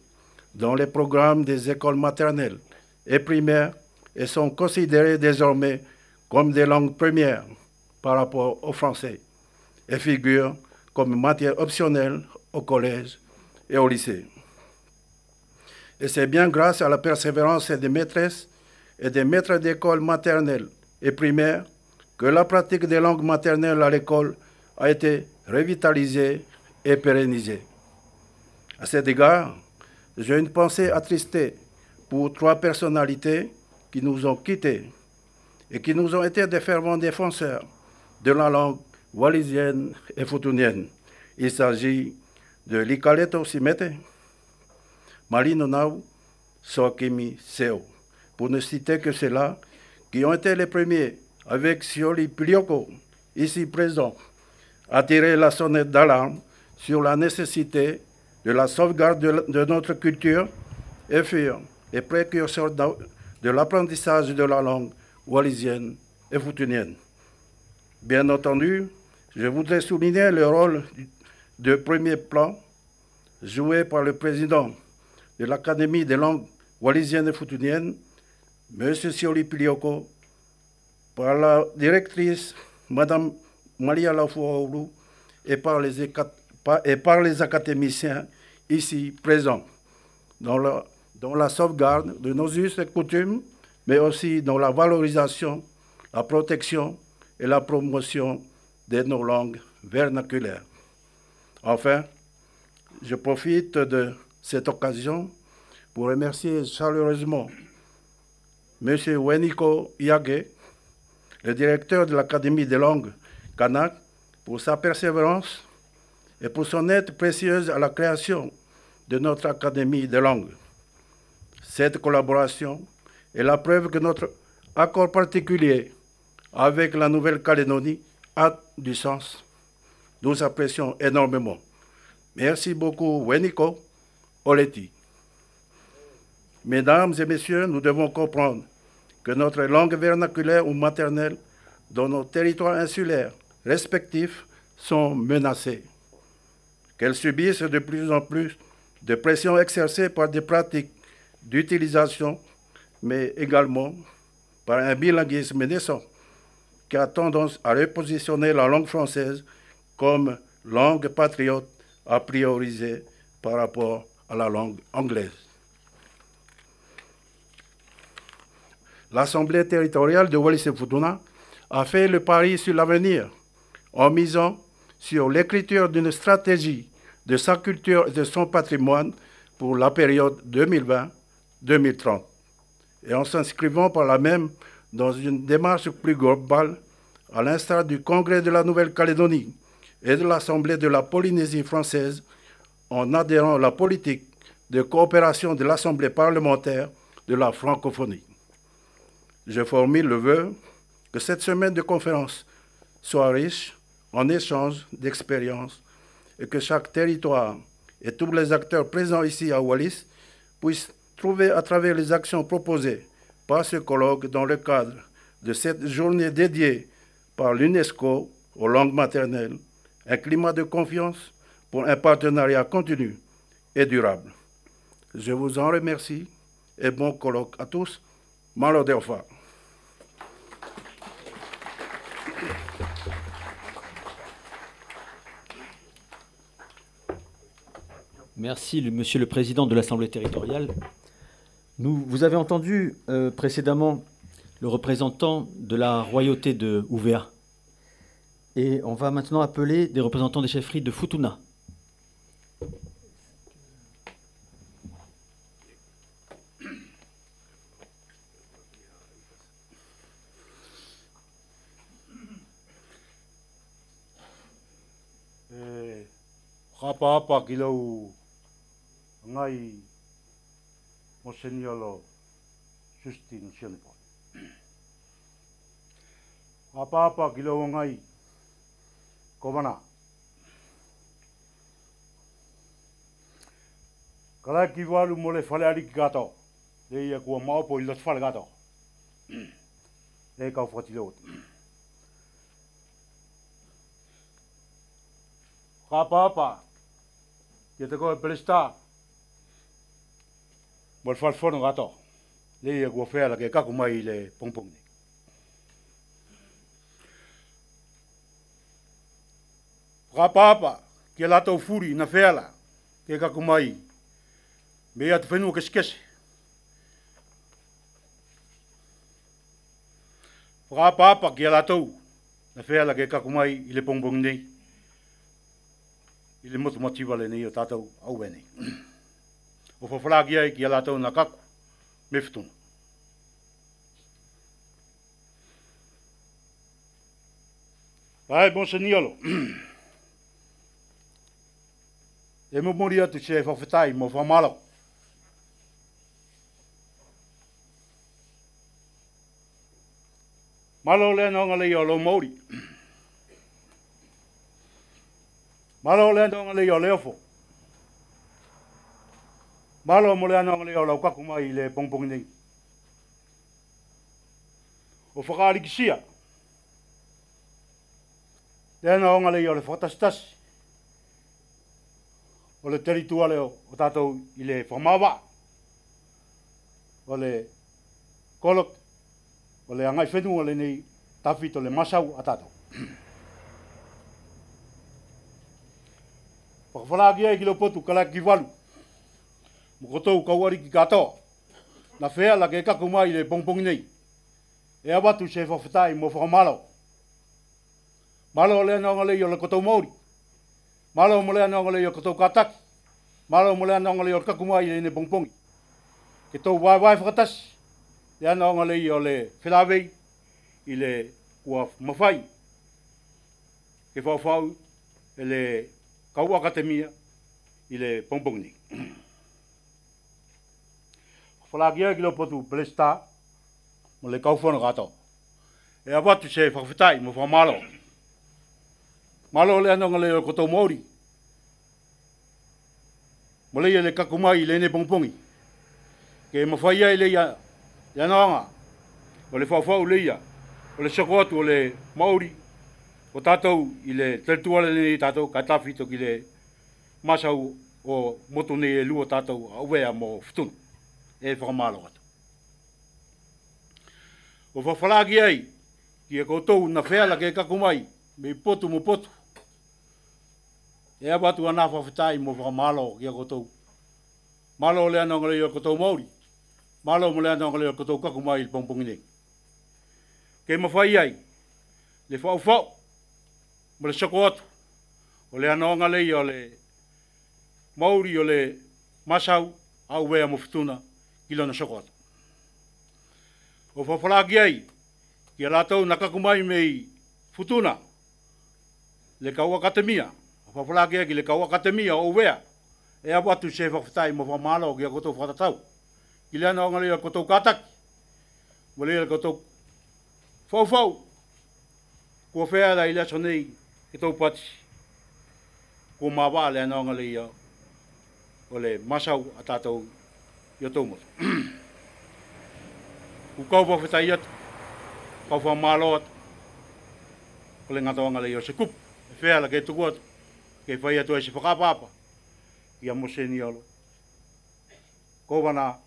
dans les programmes des écoles maternelles et primaires et sont considérées désormais comme des langues premières par rapport au français et figurent comme matière optionnelle au collège et au lycée. Et c'est bien grâce à la persévérance des maîtresses et des maîtres d'école maternelle et primaire que la pratique des langues maternelles à l'école a été revitalisée et pérennisée. À cet égard, j'ai une pensée attristée pour 3 personnalités qui nous ont quittés et qui nous ont été des fervents défenseurs de la langue wallisienne et foutunienne. Il s'agit de Likaleto Simete, Malino Nau, Sokimi Seo, pour ne citer que ceux-là qui ont été les premiers, avec Sioli Plioko, ici présent, à tirer la sonnette d'alarme sur la nécessité de la sauvegarde de notre culture et furent les précurseurs de l'apprentissage de la langue wallisienne et foutunienne. Bien entendu, je voudrais souligner le rôle de premier plan joué par le président de l'Académie des langues wallisiennes et foutuniennes, M. Sioli Plioko, par la directrice, Mme Malia Lafoaoulou, et par les académiciens ici présents, dans la sauvegarde de nos us et coutumes, mais aussi dans la valorisation, la protection et la promotion de nos langues vernaculaires. Enfin, je profite de cette occasion pour remercier chaleureusement M. Weniko Iage, le directeur de l'Académie des langues kanak, pour sa persévérance et pour son aide précieuse à la création de notre Académie des langues. Cette collaboration est la preuve que notre accord particulier avec la Nouvelle-Calédonie a du sens. Nous apprécions énormément. Merci beaucoup, Weniko Oleti. Mesdames et messieurs, nous devons comprendre que notre langue vernaculaire ou maternelle dans nos territoires insulaires respectifs sont menacées, qu'elles subissent de plus en plus de pression exercée par des pratiques d'utilisation, mais également par un bilinguisme naissant qui a tendance à repositionner la langue française comme langue patriote à prioriser par rapport à la langue anglaise. L'Assemblée territoriale de Wallis-et-Futuna a fait le pari sur l'avenir en misant sur l'écriture d'une stratégie de sa culture et de son patrimoine pour la période 2020-2030 et en s'inscrivant par là même dans une démarche plus globale à l'instar du Congrès de la Nouvelle-Calédonie et de l'Assemblée de la Polynésie française en adhérant à la politique de coopération de l'Assemblée parlementaire de de la francophonie. Je formule le vœu que cette semaine de conférence soit riche en échanges d'expériences et que chaque territoire et tous les acteurs présents ici à Wallis puissent trouver à travers les actions proposées par ce colloque dans le cadre de cette journée dédiée par l'UNESCO aux langues maternelles, un climat de confiance pour un partenariat continu et durable. Je vous en remercie et bon colloque à tous. Malo Delfa.
Merci, Monsieur le Président de l'Assemblée territoriale. Vous avez entendu précédemment le représentant de la royauté de Ouvéa. Et on va maintenant appeler des représentants des chefferies de Futuna.
Apa kilo ngai Monseigneur Justin Sionpo. Apa kilo ngai Komana. Kala ki walu mole fale ari gato. Le ia ko mau po ilot fale gato. Le ka fotilot. Apa que te go presta. Mol fal fono gato. Le ia ko fela ke ka ko mai le pongpong. Rapapa, que lá tau furi na fela, que kakumai. Meia te whenua que esquece. Rapapa, que lá tau na fela, que kakumai, ile pongbong nei. Ile motu motiva le nei o tātou au nei. O whawharaki ai ki lá tau na kaku, me whetuna. Vai, Monseigneur. E mo mori atu se whawhetai mo whamalo. Malo le nonga le o lo Māori. Malo le nonga le o leofo. Malo mo le nonga le o lau kaku mai le pongpong nei. O whakaari ki sia. Le nonga le o le whakatastasi. O le teritua leo o tātou i le whamawa. O le kolok. O le angai whenua le nei tawhito le masau a tātou. Whakawharaki ai ki lo potu kalaki walu. Mo kotou kauari ki katoa. Na whea la ke kaku mai le pongpong nei. E awatu se whawhetai mo whakamalo. Malo le nonga le i o le kotou Māori. Malo mo le anonga le o kotou kataki. Malo mo le anonga le o kakumai le ne pongpongi. Ke tau wai whakatasi. Le anonga le o le whilawei. I le ua mawhai. Ke whawhau. E le kau akatemia. I le pongpongi. Whalakia ki lo potu Blesta. Mo le kauwhana kato. E awatu se whawhetai mo whamalo. Malo le anonga le o kotou Māori. Mo le le kakumai le ne pongpongi. Ke mawhai ai le ia anonga. O le whawhau le ia. O le soko atu o le Māori. O tātou i le tertuale le tātou katawhito ki le masau o moto ne e lua tātou awea mo whtunu. E whakamalo atu. O whawharaki ai ki e koutou na wheala ke kakumai. Me potu mo potu. E abatu ana whawhetai mo whakamalo ki a koutou. Malo le anonga le o koutou Māori. Malo mo le anonga le o koutou kakumai il pongpongi nei. Ke mawhai ai. Le whau. Mo le soko atu. O le anonga le o le Māori o le masau. Au wea mo whetuna. Kilo na soko atu. O whawharaki ai. Ki a rātou na kakumai mei Futuna. Le kaua katemia. Whawharaki ki le kaua katemia o wea. E awatu se whawhetai mo whamalo ki a koto whatatau.
Ile ana ngale ya koto katak. Wale ya koto fau. Ko fea la ile sonei ke tau pati. Ko mawa le ana ngale ya ole masau atatou yo tomo. Ku kau wa fetaiat. Kau wa malot. Ko le ngata ngale yo se kup. Fea la ke tuot. Ke fai atu se whakapapa. Ia moseni alo. Ko wana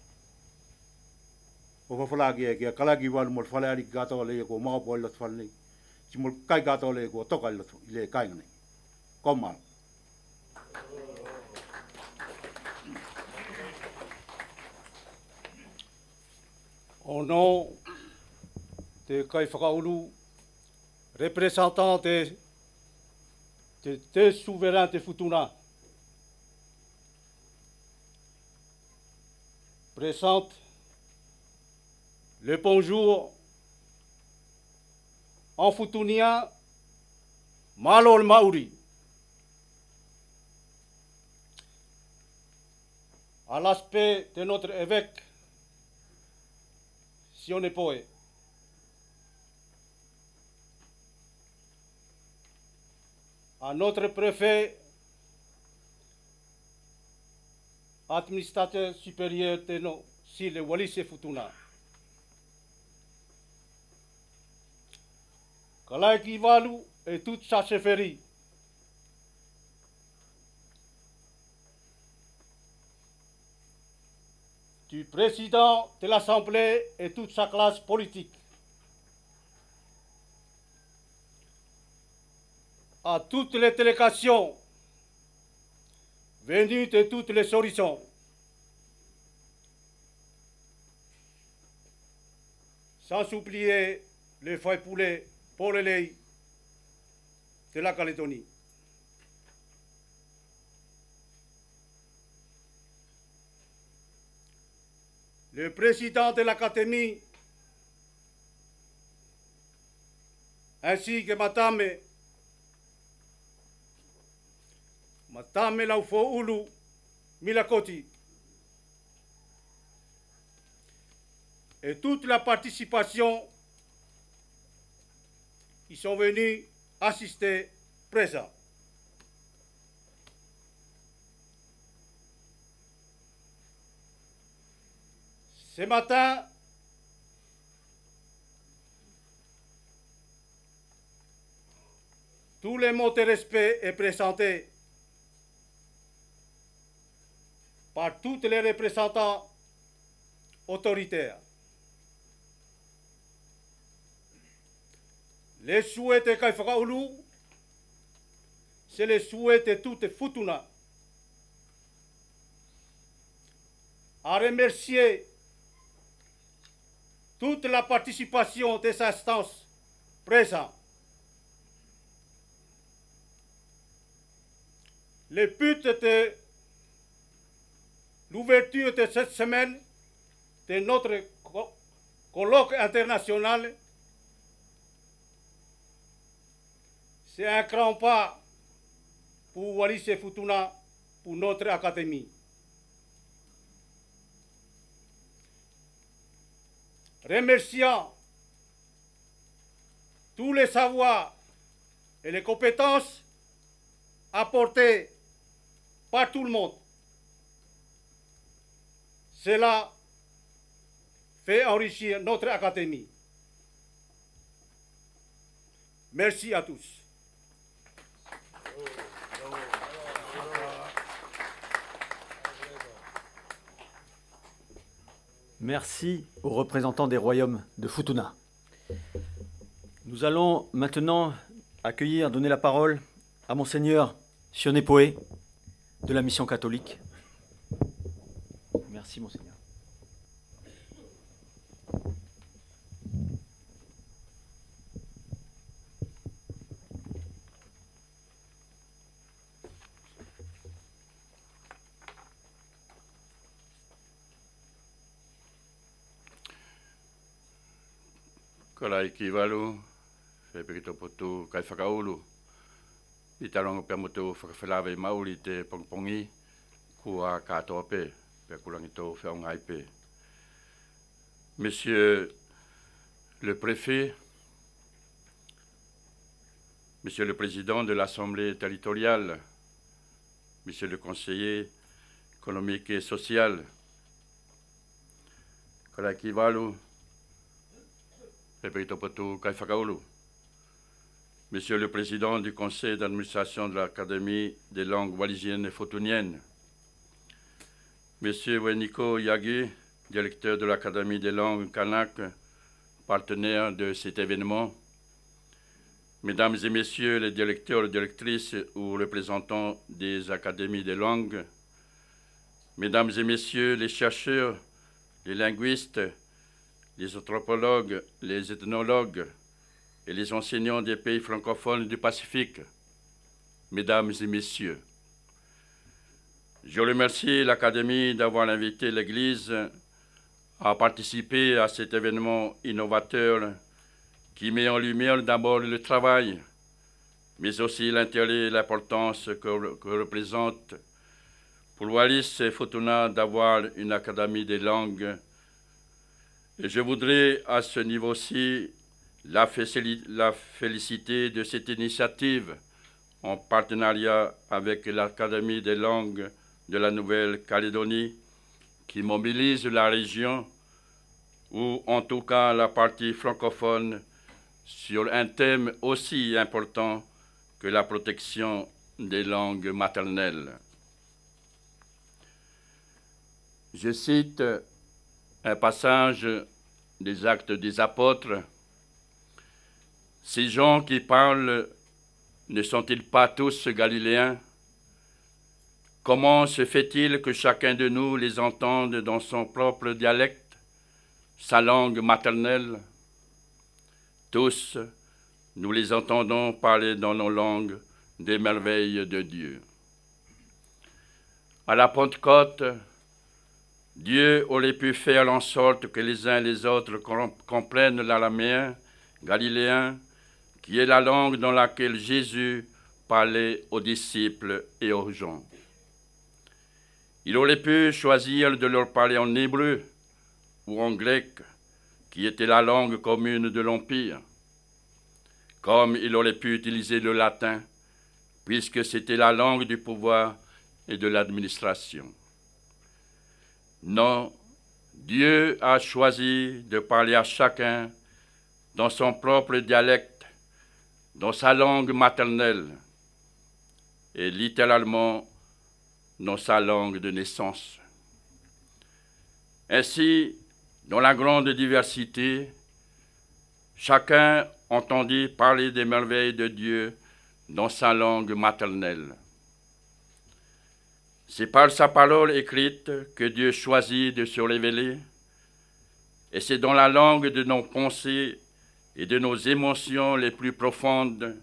o whawhalagi e kia kalagi wanu mo whaleari ki gata ole ko maopo i lotu whaleni. Si mo kai gata ole ko toka i lotu i le kai ngane. Ko mana.
Au nom de Kai Whakauru, représentant des souverains de Futuna, présente le bonjour en futunien Malol Maori. À l'aspect de notre évêque Sionepoe. À notre préfet, administrateur supérieur de nos îles Wallis et Futuna. Kalaiki Walu et toute sa chefferie. Du président de l'Assemblée et toute sa classe politique. À toutes les délégations venues de toutes les horizons. Sans oublier les Faipoulés Polelei de la Calédonie. Le président de l'Académie ainsi que Madame Laufoulu Milakoti et toute la participation qui sont venus assister présents. Ce matin, tout le mot de respect est présenté par tous les représentants autoritaires. Les souhaits de Kai Whakauru, c'est les souhaits de toute Futuna. À remercier toute la participation des instances présentes. Le but de l'ouverture de cette semaine de notre colloque international, c'est un grand pas pour Wallis et Futuna, pour notre académie. Remerciant tous les savoirs et les compétences apportées par tout le monde. Cela fait enrichir notre académie. Merci à tous.
Merci aux représentants des royaumes de Futuna. Nous allons maintenant donner la parole à Monseigneur Sionepoe de la Mission catholique. Merci, Monseigneur.
Kalai ki walu, whepirito potu kai whakaulu. I tarongo pia motu whakawhelawe mauri te pongpongi, kua katoa pe, pia kulangi tō whiaungai pe.
Monsieur le préfet, Monsieur le président de l'Assemblée territoriale, Monsieur le conseiller économique et social, Monsieur le président du conseil d'administration de l'Académie des langues wallisiennes et futuniennes, Monsieur Weniko Yagi, directeur de l'Académie des langues kanak, partenaire de cet événement, Mesdames et Messieurs les directeurs et directrices ou représentants des académies des langues, Mesdames et Messieurs les chercheurs, les linguistes, les anthropologues, les ethnologues et les enseignants des pays francophones du Pacifique, Mesdames et Messieurs, je remercie l'Académie d'avoir invité l'Église à participer à cet événement innovateur qui met en lumière d'abord le travail, mais aussi l'intérêt et l'importance que représente pour Wallis et Futuna d'avoir une académie des langues. Et je voudrais à ce niveau-ci la féliciter de cette initiative en partenariat avec l'Académie des langues de la Nouvelle-Calédonie qui mobilise la région ou en tout cas la partie francophone sur un thème aussi important que la protection des langues maternelles. Je cite un passage des Actes des Apôtres. Ces gens qui parlent ne sont-ils pas tous galiléens? Comment se fait-il que chacun de nous les entende dans son propre dialecte, sa langue maternelle? Tous, nous les entendons parler dans nos langues des merveilles de Dieu. À la Pentecôte, Dieu aurait pu faire en sorte que les uns et les autres comprennent l'araméen galiléen, qui est la langue dans laquelle Jésus parlait aux disciples et aux gens. Il aurait pu choisir de leur parler en hébreu ou en grec, qui était la langue commune de l'Empire, comme il aurait pu utiliser le latin, puisque c'était la langue du pouvoir et de l'administration. Non, Dieu a choisi de parler à chacun dans son propre dialecte, dans sa langue maternelle, et littéralement dans sa langue de naissance. Ainsi, dans la grande diversité, chacun entendit parler des merveilles de Dieu dans sa langue maternelle. C'est par sa parole écrite que Dieu choisit de se révéler, et c'est dans la langue de nos pensées et de nos émotions les plus profondes,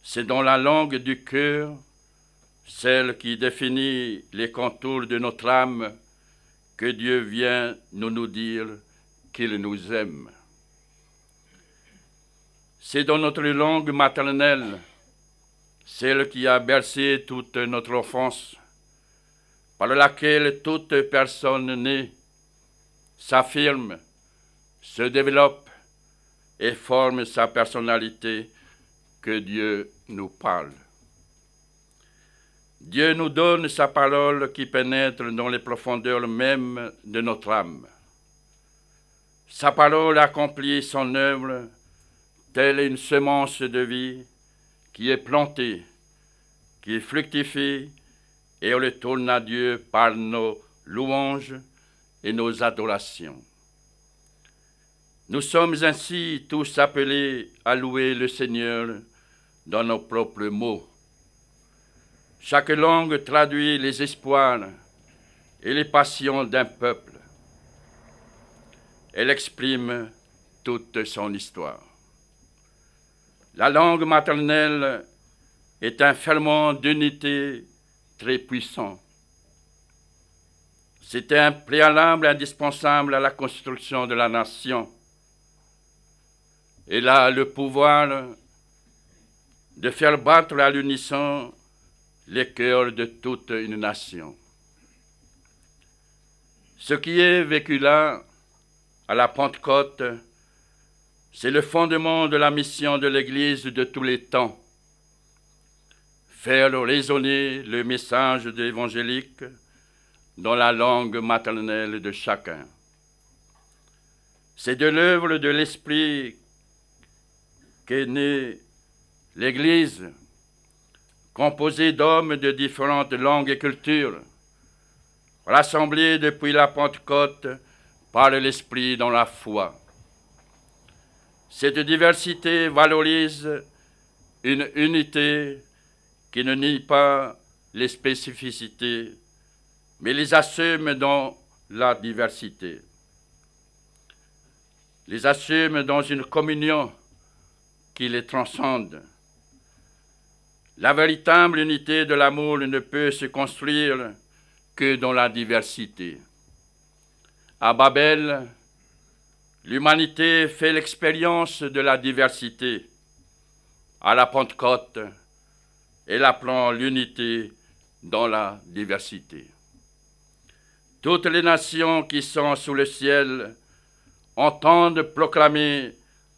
c'est dans la langue du cœur, celle qui définit les contours de notre âme, que Dieu vient nous dire qu'il nous aime. C'est dans notre langue maternelle, celle qui a bercé toute notre enfance, par laquelle toute personne née s'affirme, se développe et forme sa personnalité, que Dieu nous parle. Dieu nous donne sa parole qui pénètre dans les profondeurs mêmes de notre âme. Sa parole accomplit son œuvre telle une semence de vie qui est plantée, qui fructifie et retourne à Dieu par nos louanges et nos adorations. Nous sommes ainsi tous appelés à louer le Seigneur dans nos propres mots. Chaque langue traduit les espoirs et les passions d'un peuple. Elle exprime toute son histoire. La langue maternelle est un ferment d'unité très puissant. C'était un préalable indispensable à la construction de la nation. Elle a le pouvoir de faire battre à l'unisson les cœurs de toute une nation. Ce qui est vécu là à la Pentecôte, c'est le fondement de la mission de l'Église de tous les temps. Faire résonner le message évangélique dans la langue maternelle de chacun. C'est de l'œuvre de l'Esprit qu'est née l'Église, composée d'hommes de différentes langues et cultures, rassemblés depuis la Pentecôte par l'Esprit dans la foi. Cette diversité valorise une unité qui ne nie pas les spécificités, mais les assume dans la diversité. Les assume dans une communion qui les transcende. La véritable unité de l'amour ne peut se construire que dans la diversité. À Babel, l'humanité fait l'expérience de la diversité. À la Pentecôte, elle apprend l'unité dans la diversité. Toutes les nations qui sont sous le ciel entendent proclamer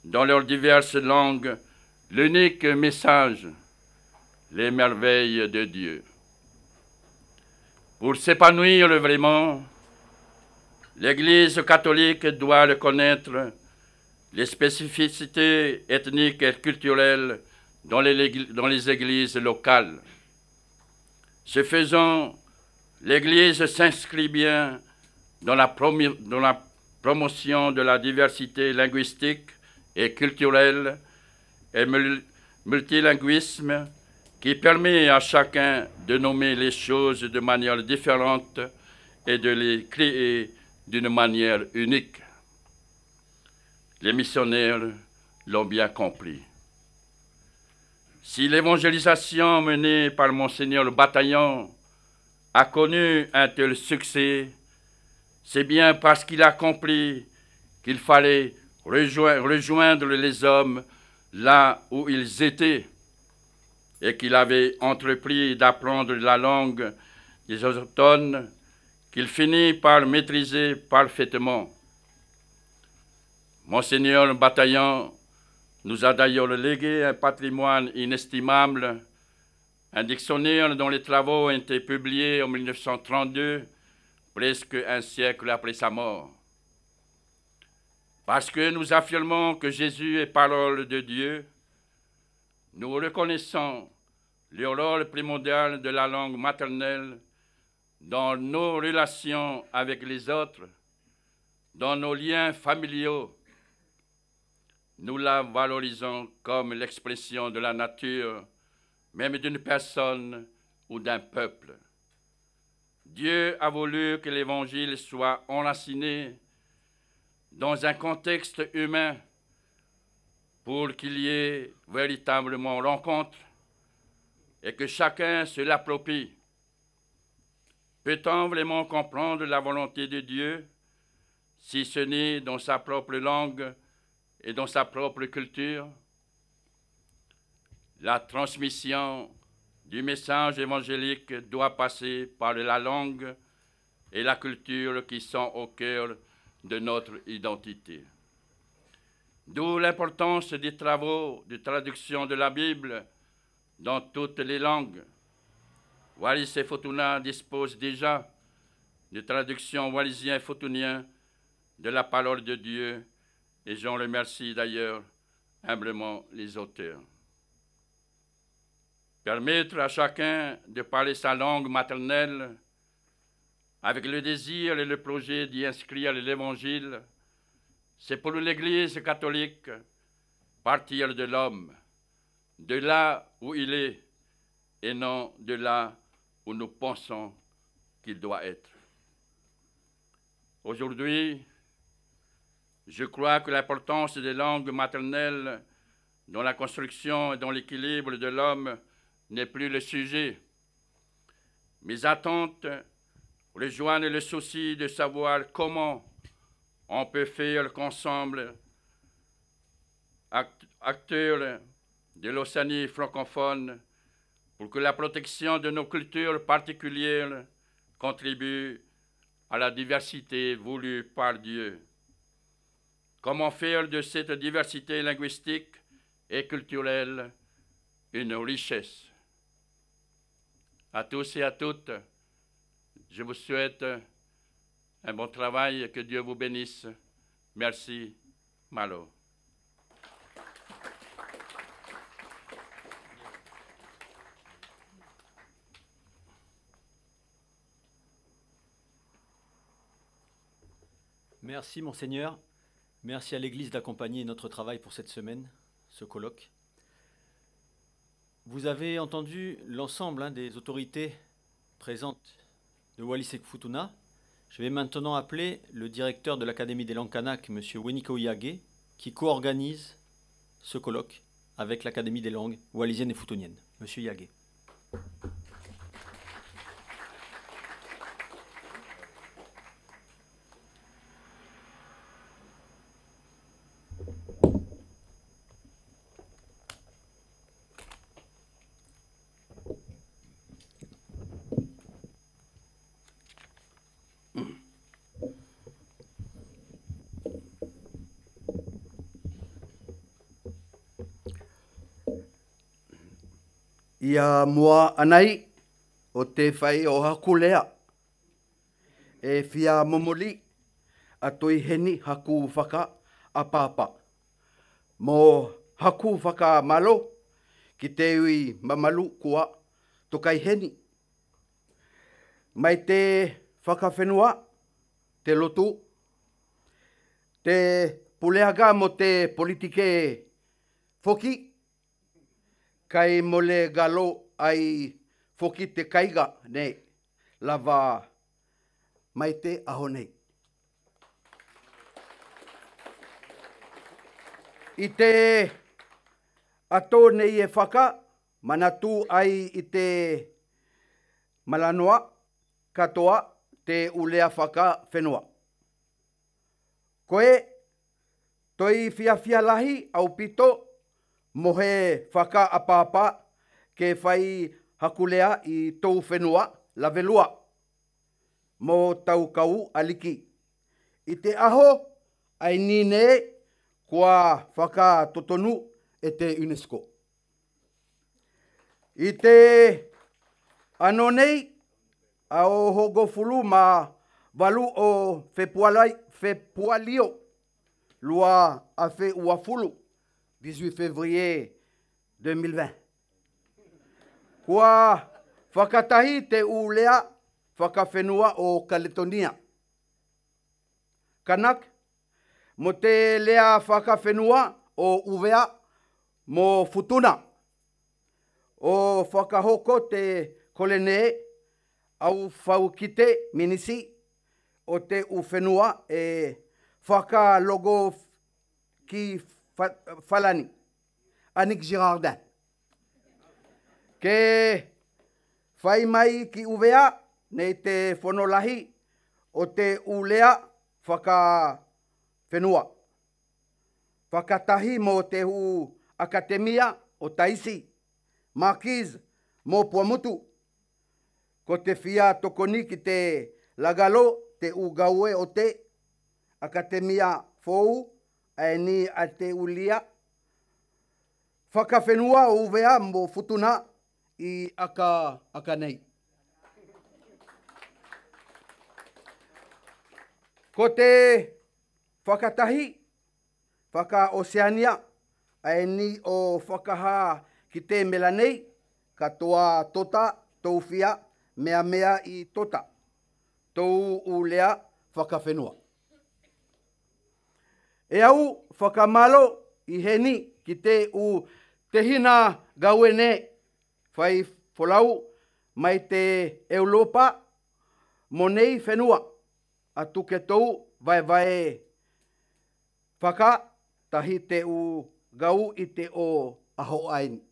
dans leurs diverses langues l'unique message, les merveilles de Dieu. Pour s'épanouir vraiment, l'Église catholique doit reconnaître les spécificités ethniques et culturelles dans les églises locales. Ce faisant, l'Église s'inscrit bien dans la promotion de la diversité linguistique et culturelle et multilinguisme qui permet à chacun de nommer les choses de manière différente et de les créer d'une manière unique. Les missionnaires l'ont bien compris. Si l'évangélisation menée par Monseigneur Bataillon a connu un tel succès, c'est bien parce qu'il a compris qu'il fallait rejoindre les hommes là où ils étaient et qu'il avait entrepris d'apprendre la langue des autochtones qu'il finit par maîtriser parfaitement. Monseigneur Bataillon nous a d'ailleurs légué un patrimoine inestimable, un dictionnaire dont les travaux ont été publiés en 1932, presque un siècle après sa mort. Parce que nous affirmons que Jésus est parole de Dieu, nous reconnaissons le rôle primordial de la langue maternelle dans nos relations avec les autres, dans nos liens familiaux. Nous la valorisons comme l'expression de la nature, même d'une personne ou d'un peuple. Dieu a voulu que l'Évangile soit enraciné dans un contexte humain pour qu'il y ait véritablement rencontre et que chacun se l'approprie. Peut-on vraiment comprendre la volonté de Dieu si ce n'est dans sa propre langue et dans sa propre culture? La transmission du message évangélique doit passer par la langue et la culture qui sont au cœur de notre identité. D'où l'importance des travaux de traduction de la Bible dans toutes les langues. Wallis et Futuna dispose déjà de traductions wallisien et futunien de la parole de Dieu, et j'en remercie d'ailleurs humblement les auteurs. Permettre à chacun de parler sa langue maternelle avec le désir et le projet d'y inscrire l'Évangile, c'est pour l'Église catholique partir de l'homme, de là où il est, et non de là où nous pensons qu'il doit être. Aujourd'hui, je crois que l'importance des langues maternelles dans la construction et dans l'équilibre de l'homme n'est plus le sujet. Mes attentes rejoignent le souci de savoir comment on peut faire qu'ensemble, acteurs de l'Océanie francophone, pour que la protection de nos cultures particulières contribue à la diversité voulue par Dieu. comment faire de cette diversité linguistique et culturelle une richesse. À tous et à toutes, je vous souhaite un bon travail et que Dieu vous bénisse. Merci, Malo.
Merci, Monseigneur. Merci à l'Église d'accompagner notre travail pour cette semaine, ce colloque. Vous avez entendu l'ensemble des autorités présentes de Wallis-et-Futuna. Je vais maintenant appeler le directeur de l'Académie des langues kanak, M. Weniko Yage, qui co-organise ce colloque avec l'Académie des langues wallisiennes et futuniennes. M. Yage.
Ia mua anai o te whai o hakulea e whia momoli a toi heni haku whaka a papa. Mo haku whaka malo ki te ui mamalu kua tokai heni. Mai te whakawhenua, te lotu, te puleaga mo te politike foki, kai mole galo ai foki te kaiga nei lava mai te aho nei. I te ato nei e whaka manatu ai i te malanoa katoa te ulea whaka whenua. Koe toi fia lahi au pito mohe whaka apapa ke whai hakulea i tau whenua la velua mo tau kau aliki. I te aho ai nine kua whaka totonu e te UNESCO. I te ano nei ao hogo fulu ma valu o Fepualio lua a fe uafulu 18 février 2020. Kua whakatahi te ulea whakawhenua o Kaletonia. Kanak, mo te lea whakawhenua o Uvea mo Futuna. O whakahoko te kolene au whaukite minisi o te uwhenua e whakalogo ki Falani, Annick Girardin. Ke whai mai ki Uvea nei te whanolahi o te ulea whaka whenua. Whakatahi mo te hu Akademia o Taisi, Marquise mo Puamutu. Ko te whia tokoni ki te lagalo te ugaue o te Akademia Fou, ai ni a te ulia. Whakawhenua o Uvea mo Futuna i aka nei. Ko te whakatahi, whaka Oceania, ai ni o whakaha ki te melanei, katoa tota, tau whia, mea i tota. Tau ulea whakawhenua. E au whakamalo i heni ki te u te hina gauene whai wholau mai te Europa mo nei whenua a tuke tau vai whaka tahi te u gau i te o aho aini.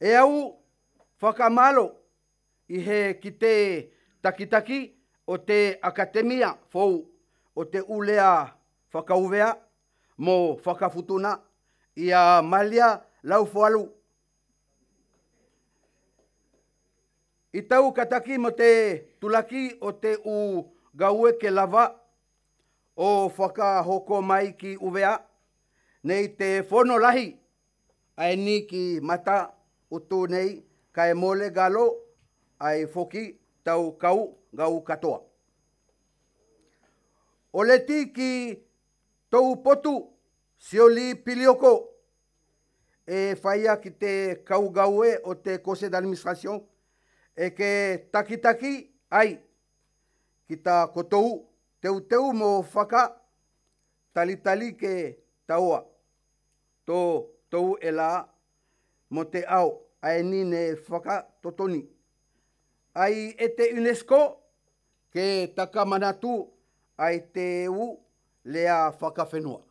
E au whakamalo i he ki te takitaki o te Akademia Fou o te ulea whakauvea mo whakafutuna i a Malia Laufoalu. I tau kataki mo te tulaki o te u gaue ke lava o whakahoko mai ki uvea, nei te whono lahi, ai ni ki mata utu nei, kai mole galo, ai foki tau kau ngau katoa. O le ti ki tau potu, sioli pilioko, e whaia ki te kau gaue o te conseil d'administration, e ke taki ai, ki ta kotou, teu mo whaka, tali ke taua, tau e la, mo te au, ai ni ne whaka totoni. Ai e te UNESCO, ke taka manatu, ai te u lea whakawhenua.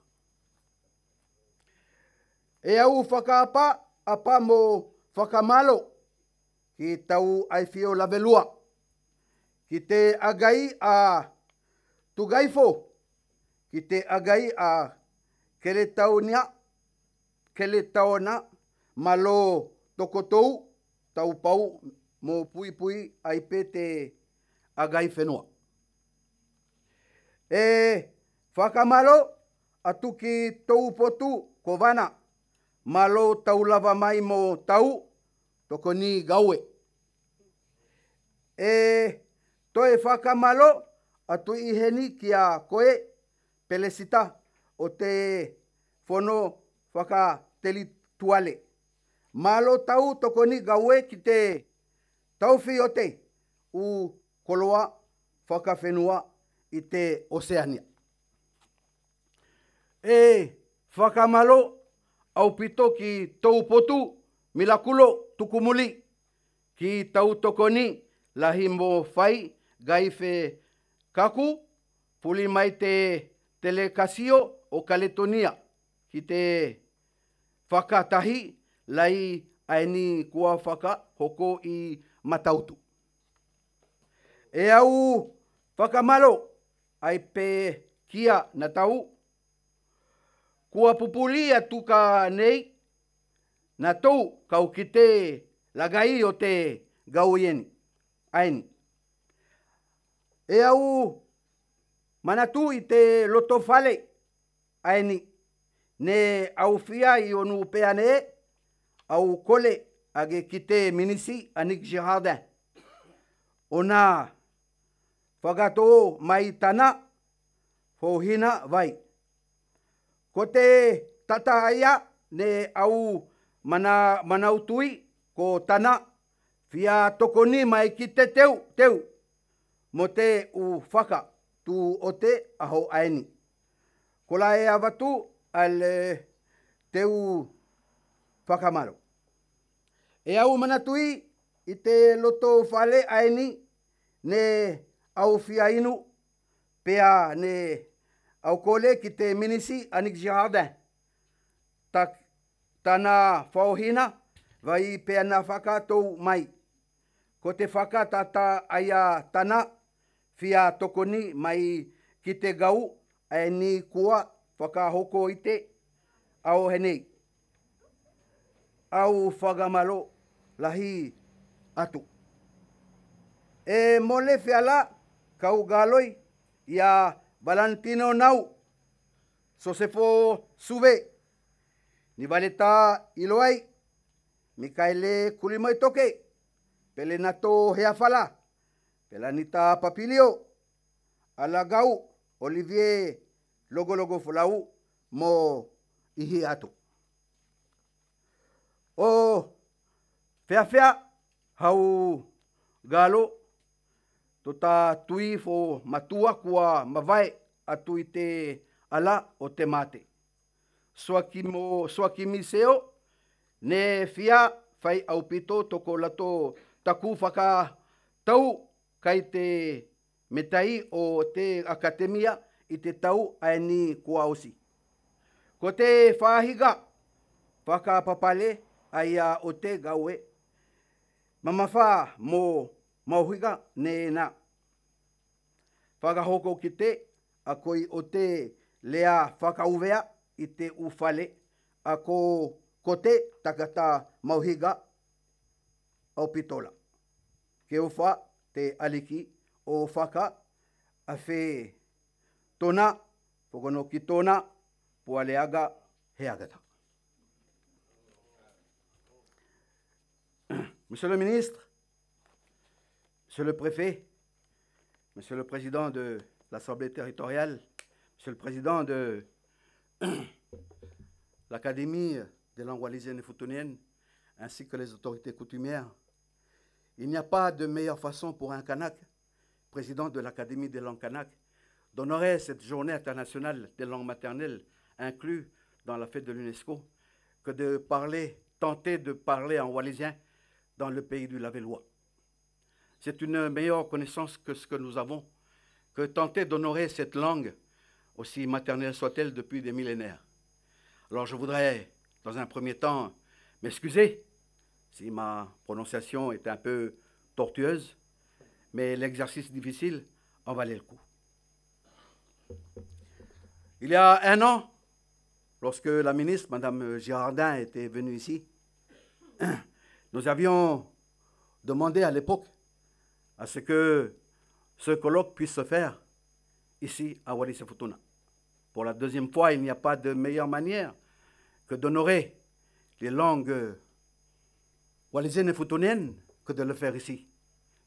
E au whakaapa, apa mo whakamalo, ki tau ai whio lavelua, ki te agai a tugaifo, ki te agai a kele taona, malo tokotou, tau pau, mo pui ai pe te agai whenua. E whakamalo, atu ki tau potu, ko wana, malo tau lava mai mo tau, toko ni gaue. E toe whakamalo, atu i heni ki a koe pelesita o te whono whakateli tuale. Malo tau toko ni gaue ki te tauwhi o te u koloa whakawhenua i te Oceania. E whakamalo au pito ki tau potu milakulo tukumuli ki tau tokoni lahi mo whai gaife kaku puli mai te telekasio o Kaletonia ki te whakatahi lai aini kua whaka hoko i matautu. E au whakamalo ai pe kia na tau kua pupuli atu ka nei na tau kau ki te lagai o te gauieni aini. E au manatu i te loto fale aini ne au fia i onu peane au kole age ki te minisi Anik Girardin. Ona whagato mai tana fōhina vai. Ko te tata aia ne au manautui ko tana fia tokoni mai ki te teu mo te u whaka tu o te aho aini. Ko la e awatu al teu whakamaro. E au manatui i te loto whale aini ne au fia inu pea ne au kole ki te minisi Anik Girardin. Tana whauhina vai pea na whakatou mai. Ko te whakatata aia tana fia tokoni mai ki te gau aini kua whakahoko i te au henei. Au whagamalo lahi atu. E mole whiala kau galoi ia Valentino nau Sosefo suve ni valeta iloai Mikaele kulimoi toke pele nato heafala pelanita papilio alagau Olivier logo fulau mo ihi atu. O fea hau galo tota tui fo matua kua mawai atu i te ala o te mate. Soaki miseo ne fia fai au pito toko lato taku whaka tau kai te metai o te akademia i te tau aini kua osi. Ko te whahiga whaka papale aia o te gaue mamawha mo mauhiga ne na. Whakahoko ki te a koi o te lea whakauvea i te ufale a ko te takata mauhiga au pitola. Ke uwha te aliki o whaka a whe tona Fogono Kitona, Poaleaga, Heagata. Monsieur le ministre, Monsieur le préfet, Monsieur le président de l'Assemblée territoriale, Monsieur le président de l'Académie des langues wallisiennes et futuniennes, ainsi que les autorités coutumières, il n'y a pas de meilleure façon pour un Kanak, président de l'Académie des langues kanak, d'honorer cette journée internationale des langues maternelles inclue dans la fête de l'UNESCO que de tenter de parler en wallisien dans le pays du Lavellois. C'est une meilleure connaissance que ce que nous avons, que tenter d'honorer cette langue, aussi maternelle soit-elle depuis des millénaires. Alors je voudrais, dans un premier temps, m'excuser si ma prononciation est un peu tortueuse, mais l'exercice difficile en valait le coup. Il y a un an, lorsque la ministre, Mme Girardin, était venue ici, nous avions demandé à l'époque à ce que ce colloque puisse se faire ici à Wallis-et-Futuna. Pour la deuxième fois, il n'y a pas de meilleure manière que d'honorer les langues wallisiennes et futuniennes que de le faire ici,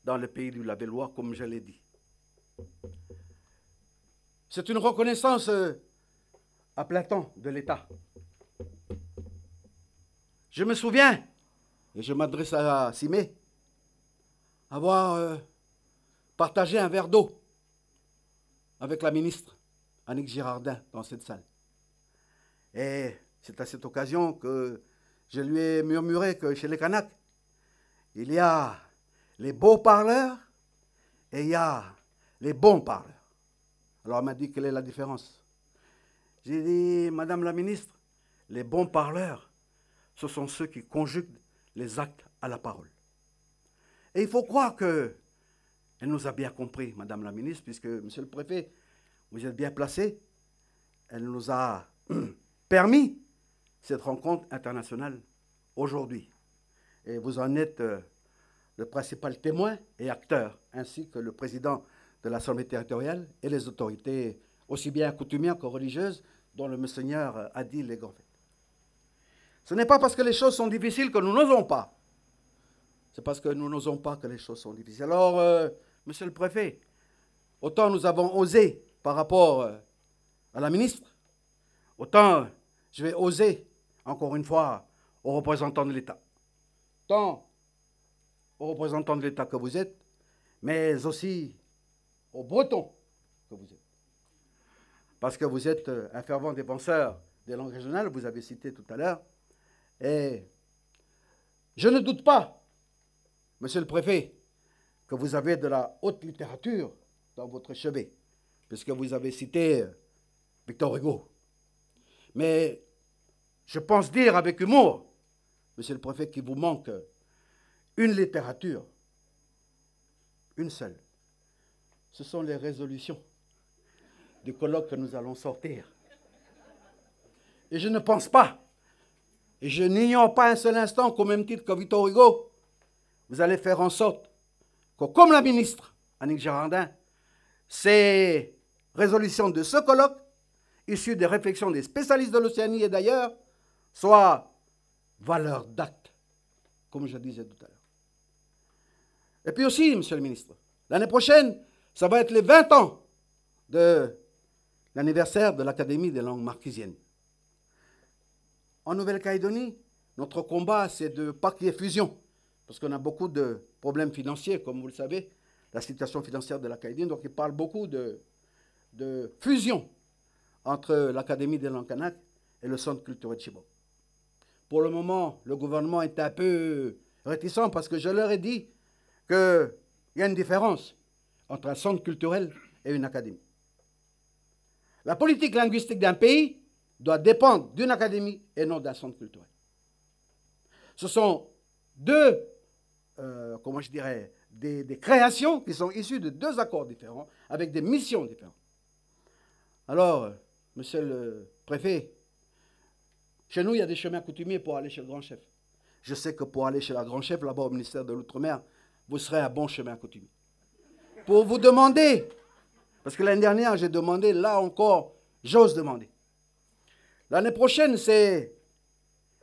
dans le pays du Lavellois, comme je l'ai dit. C'est une reconnaissance à plein temps de l'État. Je me souviens, et je m'adresse à Simé, avoir partagé un verre d'eau avec la ministre Annick Girardin dans cette salle. Et c'est à cette occasion que je lui ai murmuré que chez les Kanaks, il y a les beaux parleurs et il y a les bons parleurs. Alors elle m'a dit quelle est la différence. J'ai dit, Madame la ministre, les bons parleurs, ce sont ceux qui conjuguent les actes à la parole. Et il faut croire qu'elle nous a bien compris, Madame la ministre, puisque, Monsieur le préfet, vous êtes bien placé. Elle nous a permis cette rencontre internationale aujourd'hui. Et vous en êtes le principal témoin et acteur, ainsi que le président de l'Assemblée territoriale et les autorités, aussi bien coutumières que religieuses, dont le Monseigneur a dit les grands faits. Ce n'est pas parce que les choses sont difficiles que nous n'osons pas. C'est parce que nous n'osons pas que les choses sont difficiles. Alors, Monsieur le préfet, autant nous avons osé par rapport à la ministre, autant je vais oser, encore une fois, aux représentants de l'État. Tant aux représentants de l'État que vous êtes, mais aussi aux Bretons que vous êtes. Parce que vous êtes un fervent défenseur des langues régionales, vous avez cité tout à l'heure, et je ne doute pas, Monsieur le préfet, que vous avez de la haute littérature dans votre chevet, puisque vous avez cité Victor Hugo. Mais je pense dire avec humour, Monsieur le préfet, qu'il vous manque une littérature, une seule. Ce sont les résolutions du colloque que nous allons sortir. Et je ne pense pas, et je n'ignore pas un seul instant qu'au même titre que Victor Hugo, vous allez faire en sorte que, comme la ministre Annick Girardin, ces résolutions de ce colloque, issues des réflexions des spécialistes de l'Océanie et d'ailleurs, soient valeur d'acte, comme je disais tout à l'heure. Et puis aussi, Monsieur le ministre, l'année prochaine, ça va être les 20 ans de l'anniversaire de l'Académie des langues marquisiennes. En Nouvelle-Calédonie, notre combat, c'est de ne pas qu'il y ait fusion, parce qu'on a beaucoup de problèmes financiers, comme vous le savez, la situation financière de la Calédonie, donc il parle beaucoup de fusion entre l'Académie des langues kanak et le Centre culturel Chibok. Pour le moment, le gouvernement est un peu réticent parce que je leur ai dit qu'il y a une différence entre un centre culturel et une académie. La politique linguistique d'un pays doit dépendre d'une académie et non d'un centre culturel. Ce sont deux, comment je dirais, des créations qui sont issues de deux accords différents, avec des missions différentes. Alors, Monsieur le préfet, chez nous, il y a des chemins coutumiers pour aller chez le grand chef. Je sais que pour aller chez le grand chef, là-bas au ministère de l'Outre-mer, vous serez un bon chemin coutumier. Pour vous demander, parce que l'année dernière, j'ai demandé, là encore, j'ose demander. L'année prochaine, c'est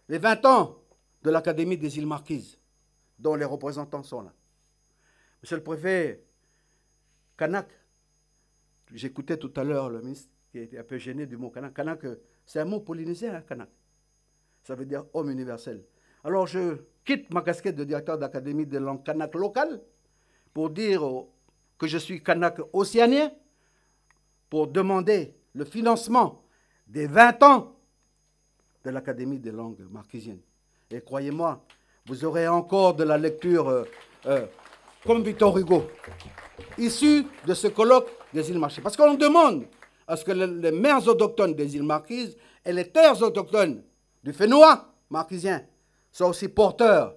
les 20 ans de l'Académie des îles Marquises, dont les représentants sont là. Monsieur le préfet Kanak, j'écoutais tout à l'heure le ministre qui était un peu gêné du mot Kanak. Kanak, c'est un mot polynésien, hein, Kanak. Ça veut dire homme universel. Alors je quitte ma casquette de directeur d'Académie des langues Kanak locales pour dire que je suis Kanak océanien, pour demander le financement des 20 ans de l'Académie des langues marquisiennes. Et croyez-moi, vous aurez encore de la lecture comme Victor Hugo, issu de ce colloque des îles Marquises. Parce qu'on demande à ce que les mers autochtones des îles Marquises et les terres autochtones du Fénois marquisien soient aussi porteurs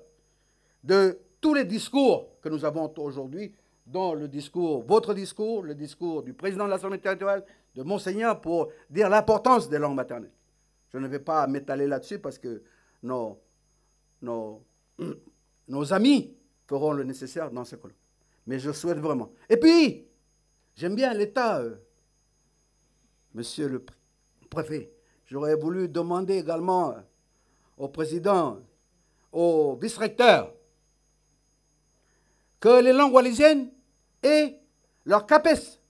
de tous les discours que nous avons aujourd'hui, dont le discours, votre discours, le discours du président de l'Assemblée territoriale, de Monseigneur, pour dire l'importance des langues maternelles. Je ne vais pas m'étaler là-dessus parce que nos amis feront le nécessaire dans ce colloque. Mais je souhaite vraiment. Et puis, j'aime bien l'État, monsieur le préfet. J'aurais voulu demander également au président, au vice-recteur, que les langues wallisiennes aient leur CAPES.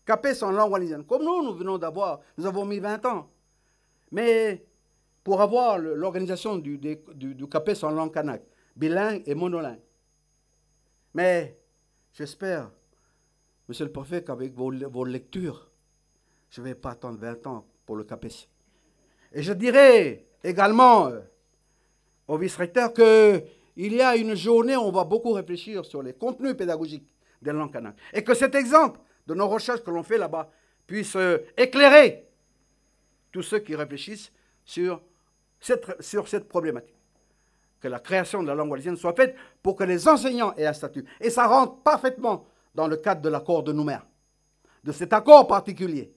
CAPES en langue wallisienne. Comme nous venons d'avoir, nous avons mis 20 ans. Mais pour avoir l'organisation du CAPES en langue kanak, bilingue et monolingue. Mais j'espère, monsieur le préfet, qu'avec vos lectures, je ne vais pas attendre 20 ans pour le CAPES. Et je dirais également au vice-recteur qu'il y a une journée où on va beaucoup réfléchir sur les contenus pédagogiques des langues kanak. Et que cet exemple de nos recherches que l'on fait là-bas puisse éclairer tous ceux qui réfléchissent sur cette problématique. Que la création de la langue wallisienne soit faite pour que les enseignants aient un statut. Et ça rentre parfaitement dans le cadre de l'accord de Nouméa, de cet accord particulier,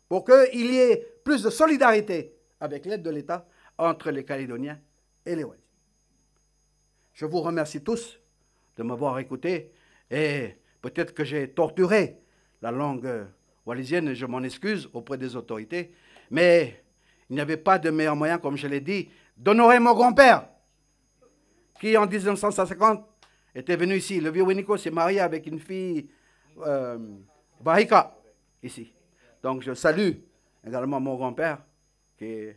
pour qu'il y ait plus de solidarité avec l'aide de l'État entre les Calédoniens et les Wallisiens. Je vous remercie tous de m'avoir écouté et peut-être que j'ai torturé la langue wallisienne et je m'en excuse auprès des autorités, mais il n'y avait pas de meilleur moyen, comme je l'ai dit, d'honorer mon grand-père, qui en 1950 était venu ici. Le vieux Winiko s'est marié avec une fille Bahika, ici. Donc je salue également mon grand-père, qui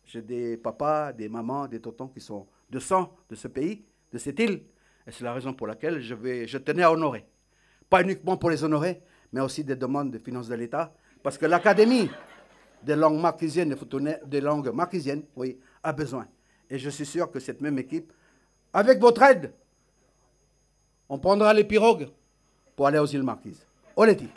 j'ai des papas, des mamans, des tontons qui sont de sang de ce pays, de cette île. Et c'est la raison pour laquelle je tenais à honorer. Pas uniquement pour les honorer, mais aussi des demandes de finances de l'État. Parce que l'Académie des langues marquisiennes, des langues marquisiennes, oui, a besoin. Et je suis sûr que cette même équipe, avec votre aide, on prendra les pirogues pour aller aux îles Marquises. Oleti.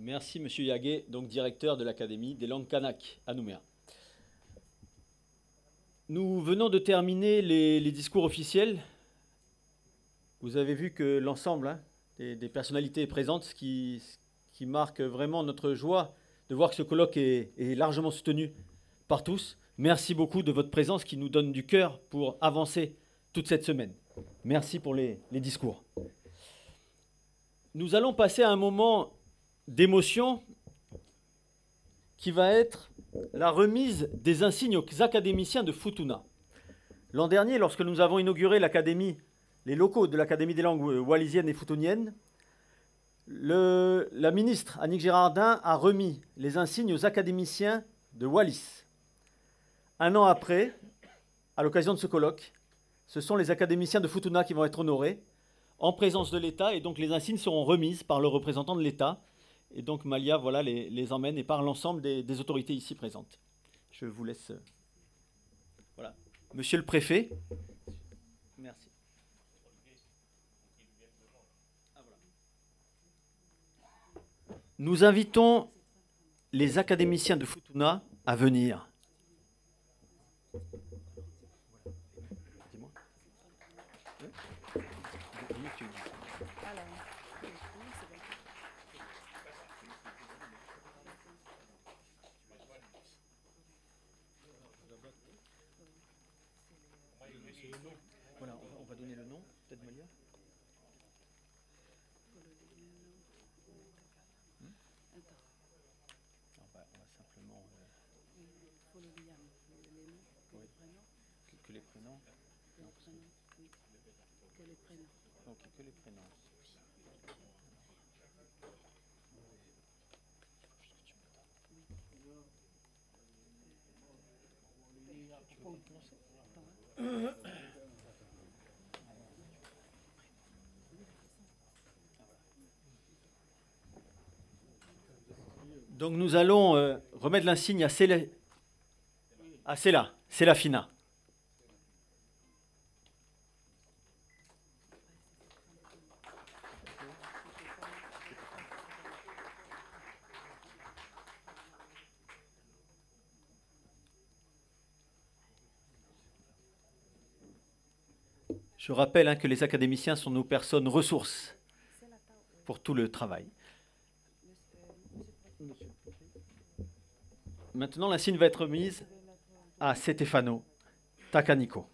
Merci, M. Yagué, donc directeur de l'Académie des langues kanak à Nouméa. Nous venons de terminer les discours officiels. Vous avez vu que l'ensemble des personnalités présentes, ce qui marque vraiment notre joie de voir que ce colloque est largement soutenu par tous. Merci beaucoup de votre présence qui nous donne du cœur pour avancer toute cette semaine. Merci pour les discours. Nous allons passer à un moment d'émotion qui va être la remise des insignes aux académiciens de Futuna. L'an dernier, lorsque nous avons inauguré l'académie, les locaux de l'Académie des langues wallisiennes et futuniennes, la ministre Annick Girardin a remis les insignes aux académiciens de Wallis. Un an après, à l'occasion de ce colloque, ce sont les académiciens de Futuna qui vont être honorés en présence de l'État, et donc les insignes seront remises par le représentant de l'État. Et donc Malia voilà, les emmène et par l'ensemble des autorités ici présentes. Je vous laisse. Voilà. Monsieur le préfet. Merci. Nous invitons les académiciens de Futuna à venir. Voilà, on va donner le nom, peut-être Malia. On va simplement... Que les prénoms. Ok, que les prénoms. Donc nous allons remettre l'insigne à Selafina. Je rappelle que les académiciens sont nos personnes ressources pour tout le travail. Maintenant, l'insigne va être remise à Stefano Tacanico.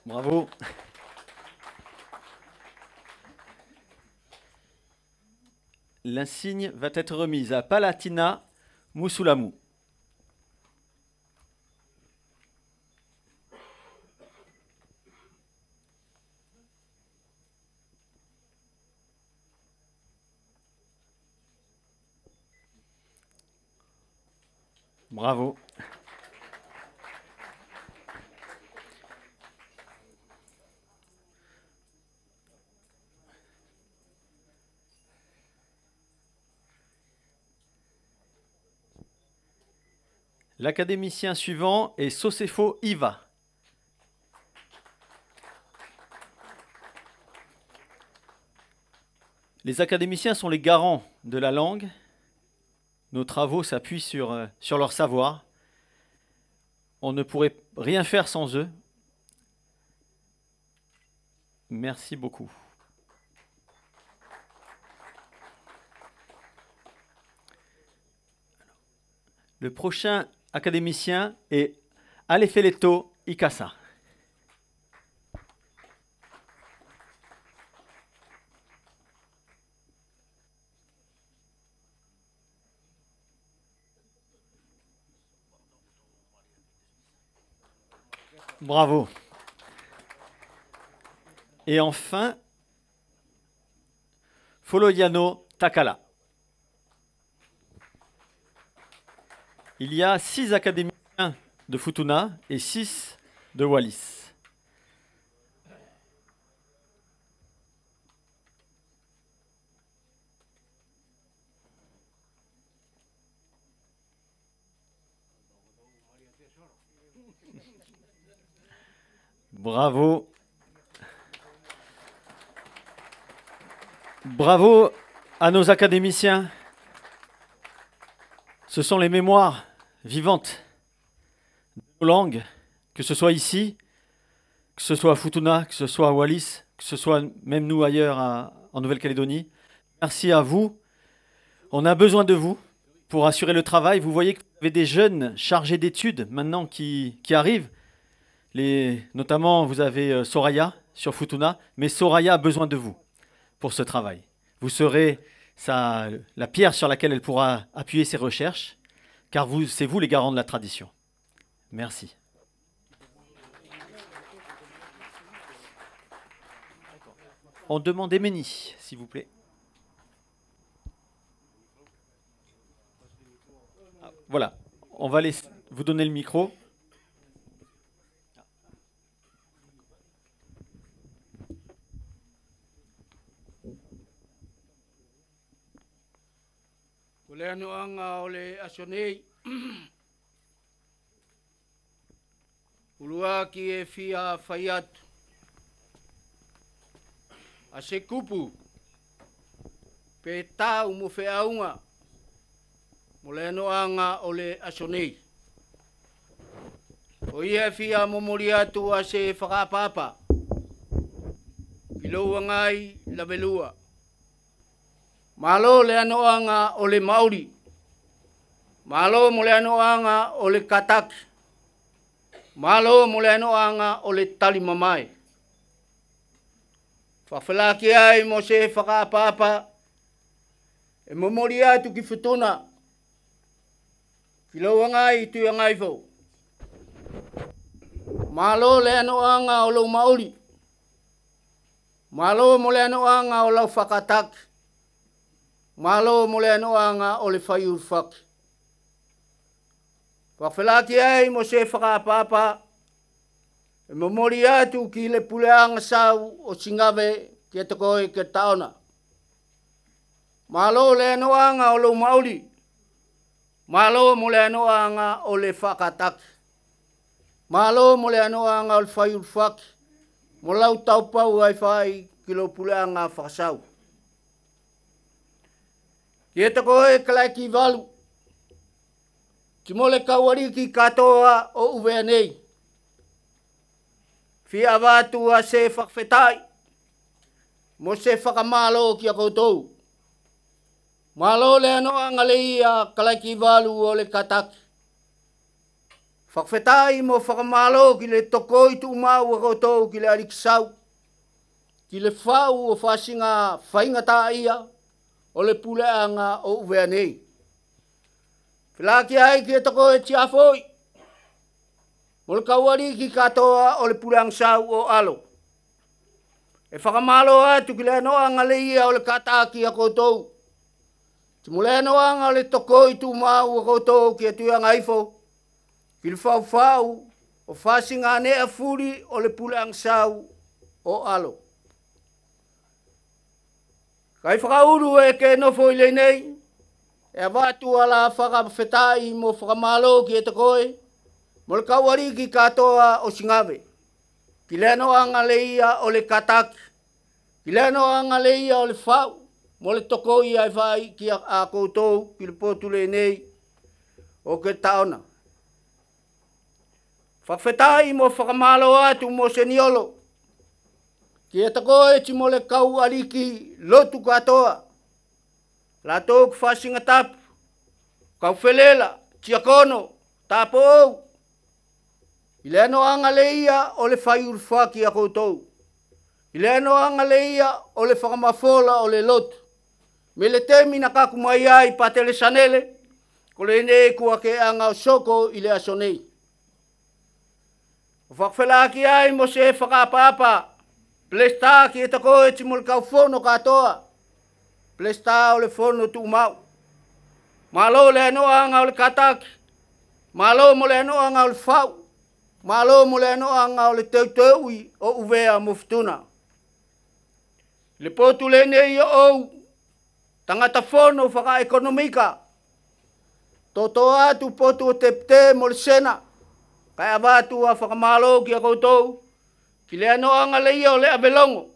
Bravo. L'insigne va être remise à Palatina Musulamu. Bravo. L'académicien suivant est Sosefo Iva. Les académiciens sont les garants de la langue. Nos travaux s'appuient sur leur savoir. On ne pourrait rien faire sans eux. Merci beaucoup. Le prochain académicien est Alefeleto Ikasa. Bravo. Et enfin, Folodiano Takala. Il y a 6 académiciens de Futuna et 6 de Wallis. Bravo. Bravo à nos académiciens. Ce sont les mémoires vivantes de nos langues, que ce soit ici, que ce soit à Futuna, que ce soit à Wallis, que ce soit même nous ailleurs en Nouvelle-Calédonie. Merci à vous. On a besoin de vous pour assurer le travail. Vous voyez que vous avez des jeunes chargés d'études maintenant qui arrivent. Notamment, vous avez Soraya sur Futuna, mais Soraya a besoin de vous pour ce travail. Vous serez la pierre sur laquelle elle pourra appuyer ses recherches, car c'est vous les garants de la tradition. Merci. On demande Emeni, s'il vous plaît. Voilà, on va vous donner le micro.
Ole anu anga ole asionei. Ulua ki e fia faiat. A se kupu. Pe tau mo fe aunga.
mo le anoanga o le asonei. O ia fia momori atu a se whakapapa. Piloua ngai la velua. Malo le anoanga o le Maori. Malo mo le anoanga o le Kataki. Malo mo le anoanga o le Talimamai. Whawhelaki ai mo se whakapapa. E momori atu ki whetuna. Piloua ngai tuia ngai fo. Malo le anoanga o lo Maori. Malo mo le anoanga o lau whakataki. Malo mo le anoanga o le whaiurwhaki. Whawhelaki ai mo se whakapapa. E momori atu ki le puleanga sau o Singave ki e takoe ke taona. Malo le anoanga o lo Maori. Malo mo le anoanga o le whakataki. Malo mo le anoanga o le whaiurwhaki. Mo lau taupau ai whai ki lo puleanga whakasau. Ki e takoe kalai ki walu. Ki mo le kauariki katoa o uvea nei. Fia watu a se whakwhetai. Mo se whakamalo ki a koutou. Malo le anoanga le ia kalai ki walu o le Kataki. Whakwhetai mo whakamalo ki le tokoi tu mau a koutou ki le arikisau. Ki le whau o whasinga whaingata ia o le puleanga o uvea nei. Whilaki ai ki e toko e tiafoi. Mo le kauari ki katoa o le puleanga sau o alo. E whakamalo atu ki le anoanga le ia o le Kataki a koutou. Ti mo le anoanga o le tokoi tu mau a koutou ki e tuianga ifo. Ki le whau o whasinga nea furi o le puleanga sau o alo. Kai whakauru e ke nofo i le nei, e watu ala whakawhetai mo whakamalo ki e takoe, mo le kauari ki katoa o Singave. Ki le anoanga le ia o le Kataki, ki le anoanga le ia o le whau, mo le tokoi ai whai ki a koutou ki le potu le nei o ke taona. Whakawhetai mo whakamalo atu mo seniolo, ki e takoe ti mo le kau aliki lotu katoa. La tōku whasinga tapu. Kau whelela, tia kono, tapo ou. I le anoanga le ia o le whaiurwhaki a koutou. I le anoanga le ia o le whakamafola o le lotu. Me le temi na kakumai ai patele sanele, ko le ne kua ke anga o soko i le asonei. O whakawhelaki ai mo se whakapapa. Plesta ki e takoe ti mo le kau whono katoa. Plesta o le whono tu mau. Malo le anoanga o le Kataki. Malo mo le anoanga o le whau. Malo mo le anoanga o le teuteui o uvea mo futuna. Le potu le nei o ou. Tangata whono whaka ekonomika. Toto atu potu o tepte mo le sena. Kai avatu a whakamalo ki a koutou. Ki le anoanga le ia o le abelongo.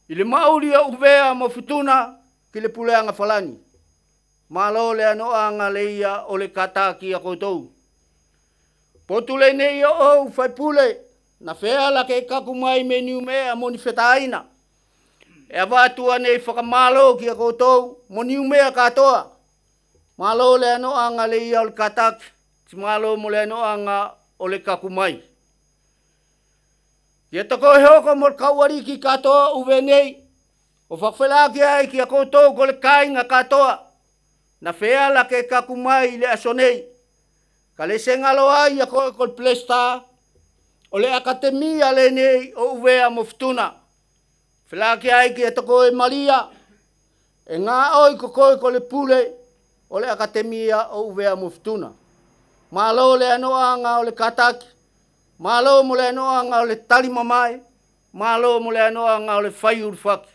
I le mauri o uvea mo futuna ki le puleanga whalani. Malo le anoanga le ia o le Kataki a koutou. Potu le nei o ou whai pule. Na whea la ke kakumai me niu mea moni whetaaina. E avatua nei whakamalo ki a koutou mo niu mea katoa. Malo le anoanga le ia o le Kataki. Ti malo mo le anoanga o le kakumai. Ia tako e hoko mo kauari ki katoa uwe nei. O whakwhelaki ai ki a koutou ko le kainga katoa. Na whea la ke kakumai le asonei. Ka le sengalo ai a koe ko le Plesta. O le akademia le nei o uwea mo futuna. Whelaki ai ki a tako e Maria. E ngā oi ko koe ko le pule. O le akademia o uwea mo futuna. Malo le anoanga o le Kataki. Malo mo le anoanga o le Talimamai. Malo mo le anoanga o le whaiurwhaki.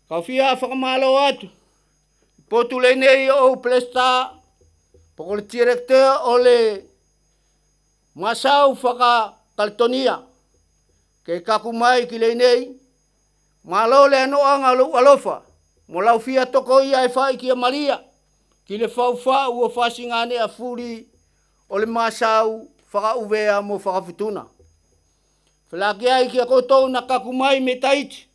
Kau fia whakamalo atu. Potu le nei o Plesta. Poko le directeur o le Masau whaka Kaltonia. Ke kaku mai ki le nei. Malo le anoanga o le alofa.
mo lau fia toko ia e whai ki a Maria, ki le whau o whasingane a furi o le masau whakauvea mo whakawhutuna. Whelaki ai ki a koutou na kakumai me taiti,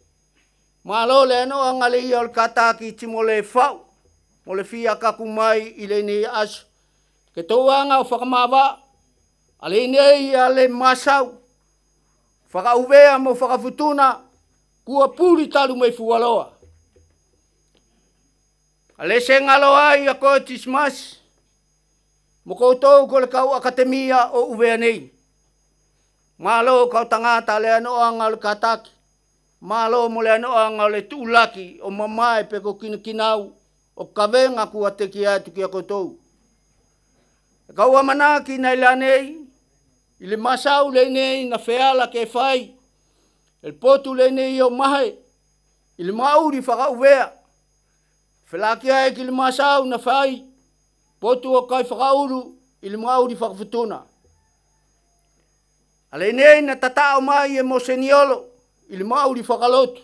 malo le ano anga le ia o le kataki ti mo le whau, mo le fia kakumai i le ni asu. Ke tau anga o whakamawa, a le nei a le masau, whakauvea mo whakawhutuna, kua puri talu mai fualoa. A le se ngalo ai a koe tismas, mo koutou ko le kau akatemia o uvea nei. Malo kau tangata le anoanga o le kataki, malo mo le anoanga o le tuulaki o mamae pe ko kinakinau o kavenga kua teki atu ki a koutou. E kau amanaki na ila nei, i le masau le nei na feala ke fai, el potu le nei o mahe, i le mauri whakauvea, whelaki ai ki le masau na fai, potu o kai whakauru, i le mauri whakawhutuna. Ale nei na tatao mai e moseniolo, i le mauri whakalotu.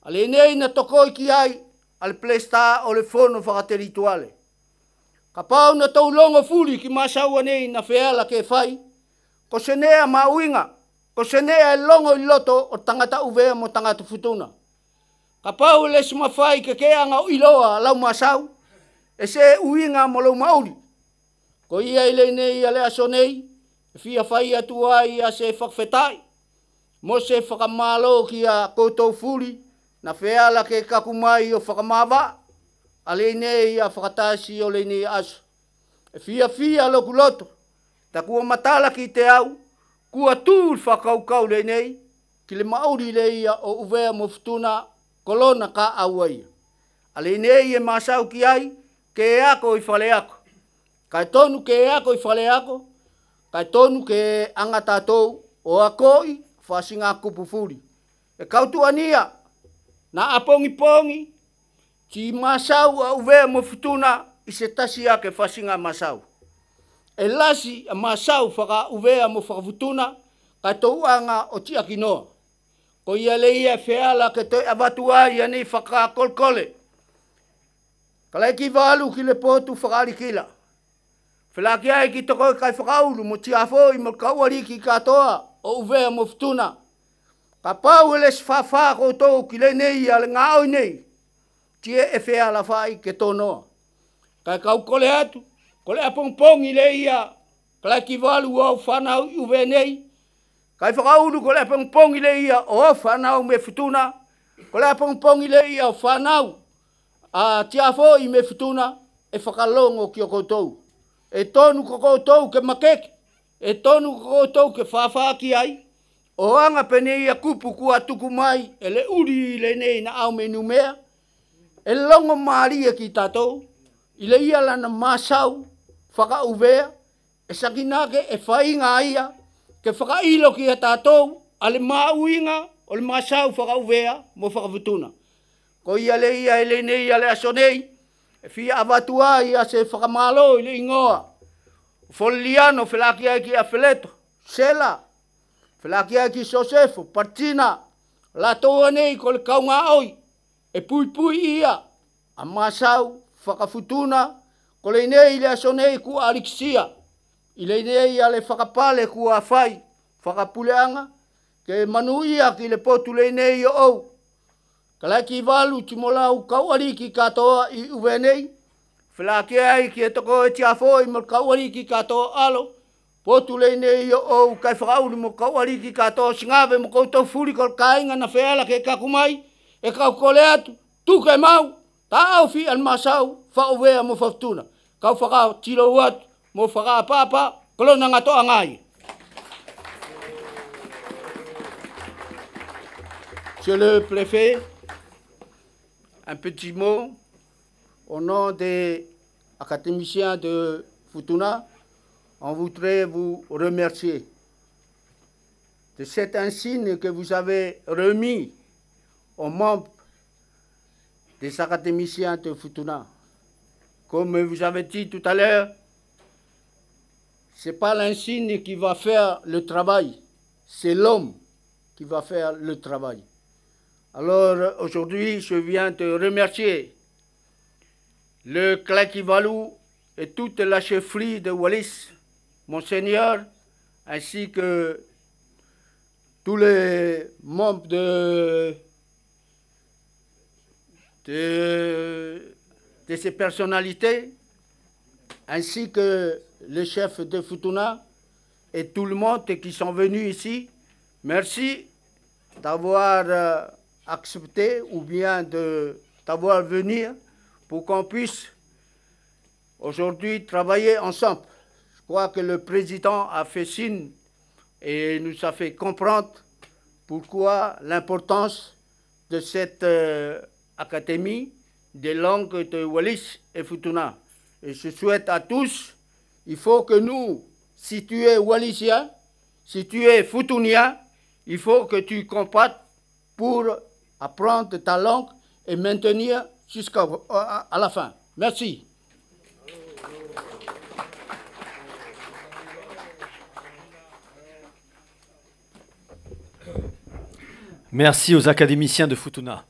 Ale nei na tokoi ki ai, al plesta o le fono whakaterituale. Ka pau na tau longo fuli ki masau anei na feala ke fai, ko senea mauinga, ko senea e longo i loto o tangata uvea mo tangata futuna. Ka pau le sumawhai ke keanga o iloa lau masau, e se uinga mo lau mauri. Ko ia ile nei ale aso nei, e fia whai atua ia se whakwhetai, mo se whakamalo ki a koutou fuli, na feala ke kakumai o whakamawa, ale nei a whakatasi o le nei aso. E fia loku loto, ta kua matala ki te au, kua tūl whakaukau le nei, ki le mauri le ia o uvea mo futuna kolona ka aua ia. Ale nei e masau ki ai, ke e ako i whale ako. Kai tonu ke e ako i whale ako, kai tonu ke angatatou o akoi whasinga kupu furi. E kautuania, na apongi, ki masau a uvea mo futuna i se tasi ake whasinga masau. E lasi a masau whaka uvea mo whakavutuna, kai touanga o tia kinoa. Ko ia le ia feala ke toi avatua ia nei whaka kolkole. Kalai ki walu ki le potu whakarikila. Whelaki ai ki toko kai whakaulu mo tiafoi mo kauariki katoa o uvea mo futuna. Ka pau ele sfafa koutou ki le nei ale ngāoi nei. Tie e feala whai ke tonoa. Kai kau kole atu. Kole apongpongi le ia, kalai ki walu au whanau uwe nei. Kai whakaulu kole apongpongi le ia o whanau me futuna. Kole apongpongi le ia o whanau a tiafo i me futuna e whakalongo ki o koutou. E tonu ko koutou ke makeke, e tonu ko koutou ke whawhaki ai. O anga pene ia kupu kua tuku mai, e le uri le nei na au me numea. E longo maria ki tatou, i le ia lana masau, whakauvea, e sakinake e whainga ia, ke whakailo ki a tātou, ale mauinga o le masau whakauvea mo whakavutuna. Ko ia le ia ele nei ale aso nei, e fia avatua ia se whakamalo i le ingoa. Foliano whelaki ai ki a Feleto, Sela, whelaki ai ki Sosefo, Partina, la toa nei ko le kaunga oi, e pui ia, a masau whakavutuna, ko le nei le aso nei ku aliksia, i le nei ale whakapale ku a whai, whakapuleanga, ke manuia ki le potu le nei o au. Kalai ki walu ti molau kauariki katoa i uwe nei, whelaki ai ki e toko e tiafo i mo kauariki katoa alo, potu le nei o au kai whakauri mo kauariki katoa singawe mo koutou furi kol kainga na wheala ke kakumai, e kau kole atu, tuke mau, ta au fi al masau, whauvea mo whaftuna. Kau whakao tilo watu, mo whakao papa, kolona ngatoa ngai. Monsieur le préfet, un petit mot au nom des académiciens de Futuna. On voudrait vous remercier de cet insigne que vous avez remis aux membres des académiciens de Futuna. Comme vous avez dit tout à l'heure, ce n'est pas l'insigne qui va faire le travail, c'est l'homme qui va faire le travail. Alors aujourd'hui, je viens te remercier, le Claquivalou et toute la chefferie de Wallis, Monseigneur, ainsi que tous les membres de ces personnalités, ainsi que le chef de Futuna et tout le monde qui sont venus ici. Merci d'avoir accepté ou bien d'avoir venu pour qu'on puisse aujourd'hui travailler ensemble. Je crois que le président a fait signe et nous a fait comprendre pourquoi l'importance de cette académie des langues de Wallis et Futuna. Et je souhaite à tous, il faut que nous, si tu es Wallissien, si tu es Futunien, il faut que tu combattes pour apprendre ta langue et maintenir jusqu'à la fin. Merci.
Merci aux académiciens de Futuna.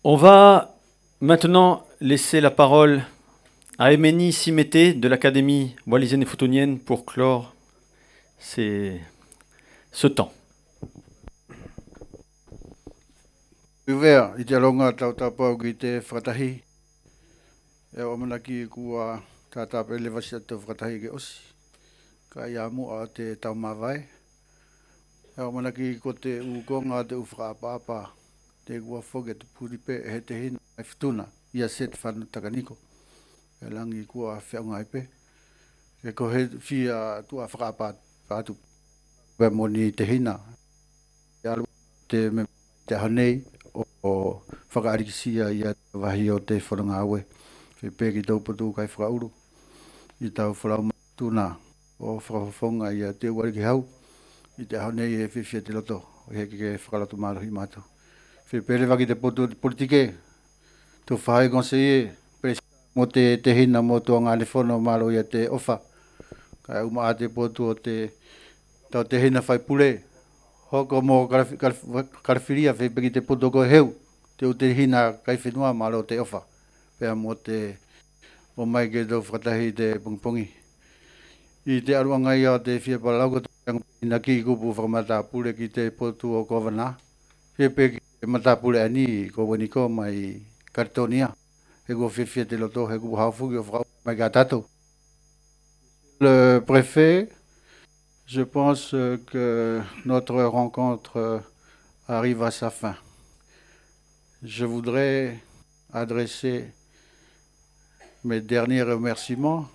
On va maintenant laisser la parole à Emeni Simete de l'Académie wallisienne et futunienne pour clore ce temps.
Uvea, i te longa tau tapau ki te whakatahi. E o manaki kua tātāpe le vasia te whakatahi ke osi. Ka ia mua te tau mawai. E o manaki ko te ukonga te uwhakapapa. Te kua whoke te puripe e he te hina ai Futuna. Ia set whanu takaniko. E langi kua whiaunga ipe. E ko he whia tua whakapapa pātu. Pea moni te hina. E alu te me te hanei. O whakaarikisia ia wahi o te whananga awe. Whepe ki tau patu kai whakauru. I tau whalau matuna o whakafonga ia te wariki hau. I te haunei e whiwhia te loto. O heke ke whakalatu mārohi mātou. Whepe le waki te potu politike. Tu whahai konseye. Mo te hina mo tua ngāne whono māro ia te ofa. Kai uma a te potu o te tau te hina whai pule. Hoko mo karawhiria whepeki te potoko heu, te o te hina kai whenua malo te ofa. Pea mo te o mai ke tau whakatahi te pungpungi. I te aruanga ia te whiapa lauko ina ki kupu whakamata pule ki te potu o Kovana. Whepeki mata pule ani ko waniko mai Karitonia. He ko whiwhia te loto, he kupu haufuki o whakau mai ka tatou. Le préfet, je pense que notre rencontre arrive à sa fin. Je voudrais adresser mes derniers remerciements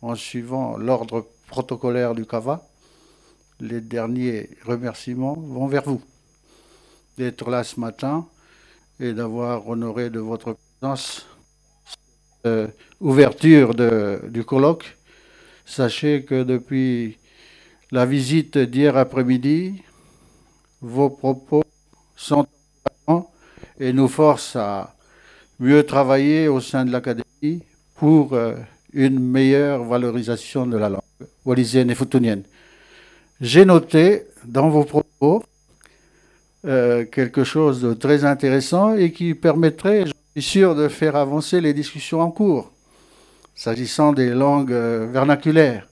en suivant l'ordre protocolaire du CAVA. Les derniers remerciements vont vers vous d'être là ce matin et d'avoir honoré de votre présence ouverture du colloque. Sachez que depuis la visite d'hier après-midi, vos propos sont importants et nous forcent à mieux travailler au sein de l'Académie pour une meilleure valorisation de la langue wallisienne et futunienne. J'ai noté dans vos propos quelque chose de très intéressant et qui permettrait, je suis sûr, de faire avancer les discussions en cours. S'agissant des langues vernaculaires,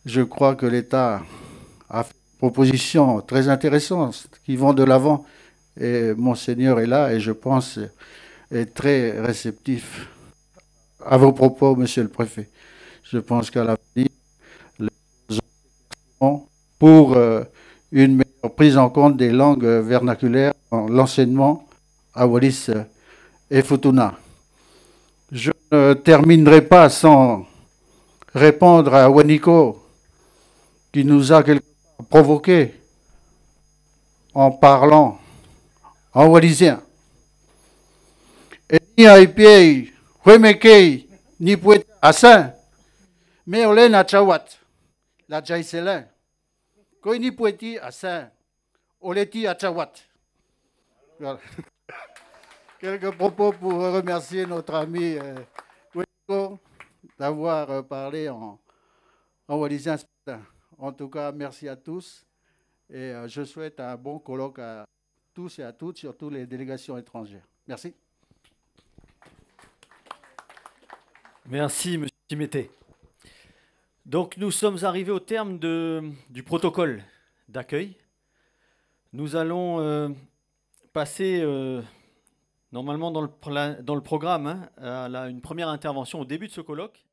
je crois que l'État a fait des propositions très intéressantes qui vont de l'avant et Monseigneur est là et je pense est très réceptif à vos propos, Monsieur le Préfet. Je pense qu'à l'avenir, les choses pour une meilleure prise en compte des langues vernaculaires dans l'enseignement à Wallis et Futuna. Je ne terminerai pas sans répondre à Waniko qui nous a quelque part provoqué en parlant en wallisien. Et ni aipiei, huemekei, ni puet asin, mais on l'en a chawat, la jaiselin. Koi ni pueti asin, on l'eti a chawat. Voilà. Quelques propos pour remercier notre ami Waniko d'avoir parlé en wallisien ce matin. En tout cas, merci à tous et je souhaite un bon colloque
tous et à toutes, surtout les délégations étrangères. Merci.
Merci, M. Timété. Donc, nous sommes arrivés au terme du protocole d'accueil. Nous allons passer, normalement dans le programme, à une première intervention au début de ce colloque.